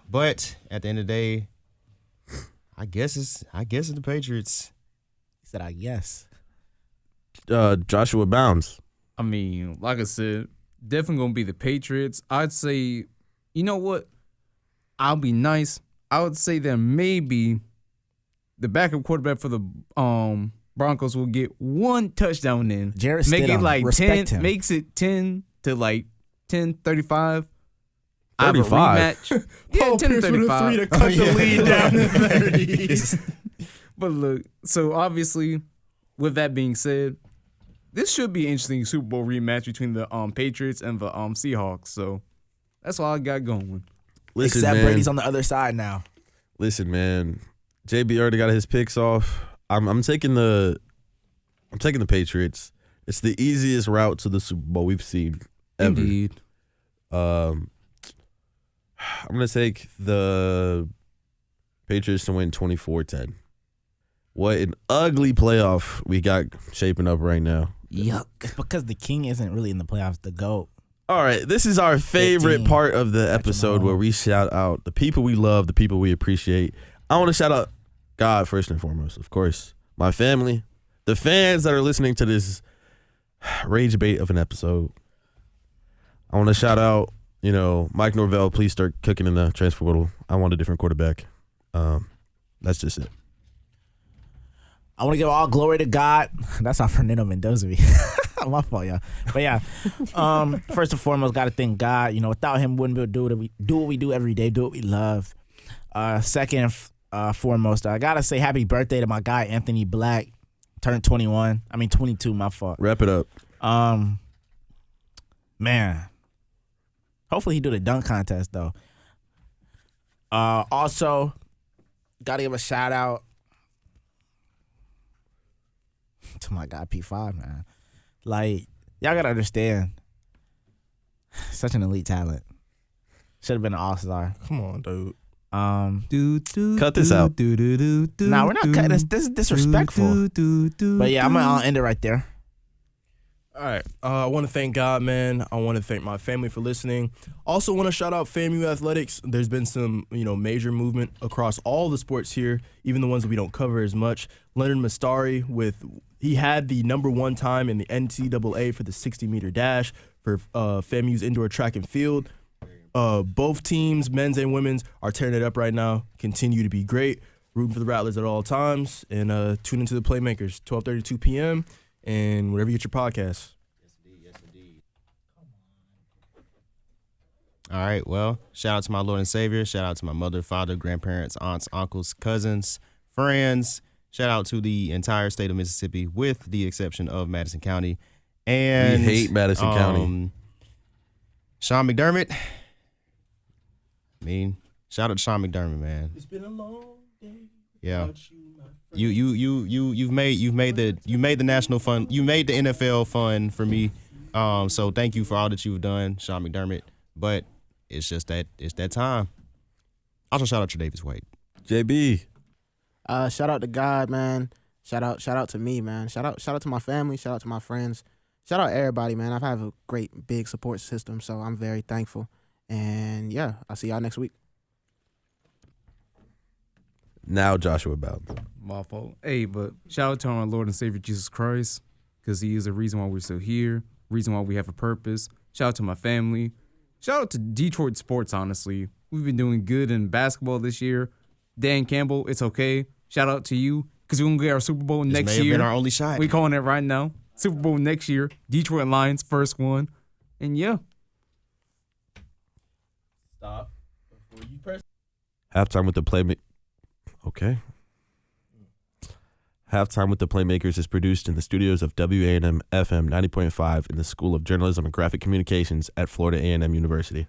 But at the end of the day, I guess it's the Patriots. He said, I guess. Joshua Bounds. I mean, like I said, definitely gonna be the Patriots. I'd say, you know what? I'll be nice. I would say that maybe the backup quarterback for the Broncos will get 1 touchdown in. Jarrett Make Stidham, it like respect 10, him. makes it 10 to like 10-35. 35. Rematch. Yeah, Paul 10 to Pierce with a 35. 3 to cut the lead down to 30s. But look, so obviously, with that being said, this should be an interesting Super Bowl rematch between the Patriots and the Seahawks. So that's all I got going. Listen, Except man. Brady's on the other side now. Listen, man. JB already got his picks off. I'm taking the Patriots. It's the easiest route to the Super Bowl we've seen ever. Indeed. I'm gonna take the Patriots to win 24-10. What an ugly playoff we got shaping up right now. Yuck. It's because the king isn't really in the playoffs. The GOAT. All right, this is our favorite 15. part of the episode where we shout out the people we love, the people we appreciate. I want to shout out God first and foremost, of course, my family, the fans that are listening to this rage bait of an episode. I want to shout out, Mike Norvell, please start cooking in the transfer portal. I want a different quarterback. That's just it. I want to give all glory to God. That's not Fernando Mendoza. My fault, y'all. But yeah, first and foremost, got to thank God. Without him, wouldn't be able to do what we do every day, do what we love. Second and foremost, I got to say happy birthday to my guy, Anthony Black. Turned 22, my fault. Wrap it up. Man. Hopefully he do the dunk contest, though. Also, got to give a shout out to my guy P5, man. Like, y'all gotta understand, such an elite talent. Should have been an all-star. Come on, dude. Cut this out. Nah, we're not cutting this. This is disrespectful. But yeah, I'm gonna end it right there. All right. I want to thank God, man. I want to thank my family for listening. Also want to shout out FAMU Athletics. There's been some, major movement across all the sports here, even the ones that we don't cover as much. Leonard Mastari he had the number 1 time in the NCAA for the 60-meter dash for FAMU's indoor track and field. Both teams, men's and women's, are tearing it up right now. Continue to be great. Rooting for the Rattlers at all times. And tune into the Playmakers, 12:32 p.m. and wherever you get your podcasts. Yes, indeed. All right, well, shout out to my Lord and Savior. Shout out to my mother, father, grandparents, aunts, uncles, cousins, friends. Shout out to the entire state of Mississippi with the exception of Madison County. And We hate Madison County. Sean McDermott. Shout out to Sean McDermott, man. It's been a long day. Yeah. You've made the national fun. You made the NFL fun for me. So thank you for all that you've done, Sean McDermott. But it's that time. Also shout out to Davis White. JB. Shout out to God, man. Shout out to me, man. Shout out to my family. Shout out to my friends. Shout out everybody, man. I've had a great big support system, so I'm very thankful. And yeah, I'll see y'all next week. Now Joshua Bounds. My fault. Hey, but shout out to our Lord and Savior Jesus Christ, because he is the reason why we're still here, reason why we have a purpose. Shout out to my family. Shout out to Detroit sports, honestly. We've been doing good in basketball this year. Dan Campbell, it's okay. Shout out to you, because we're going to get our Super Bowl This next may year. have been our only shot. We calling it right now. Super Bowl next year. Detroit Lions, first one. And yeah. Stop before you press. Halftime with the Playmakers. Okay. Halftime with the Playmakers is produced in the studios of WANM-FM 90.5 in the School of Journalism and Graphic Communications at Florida A&M University.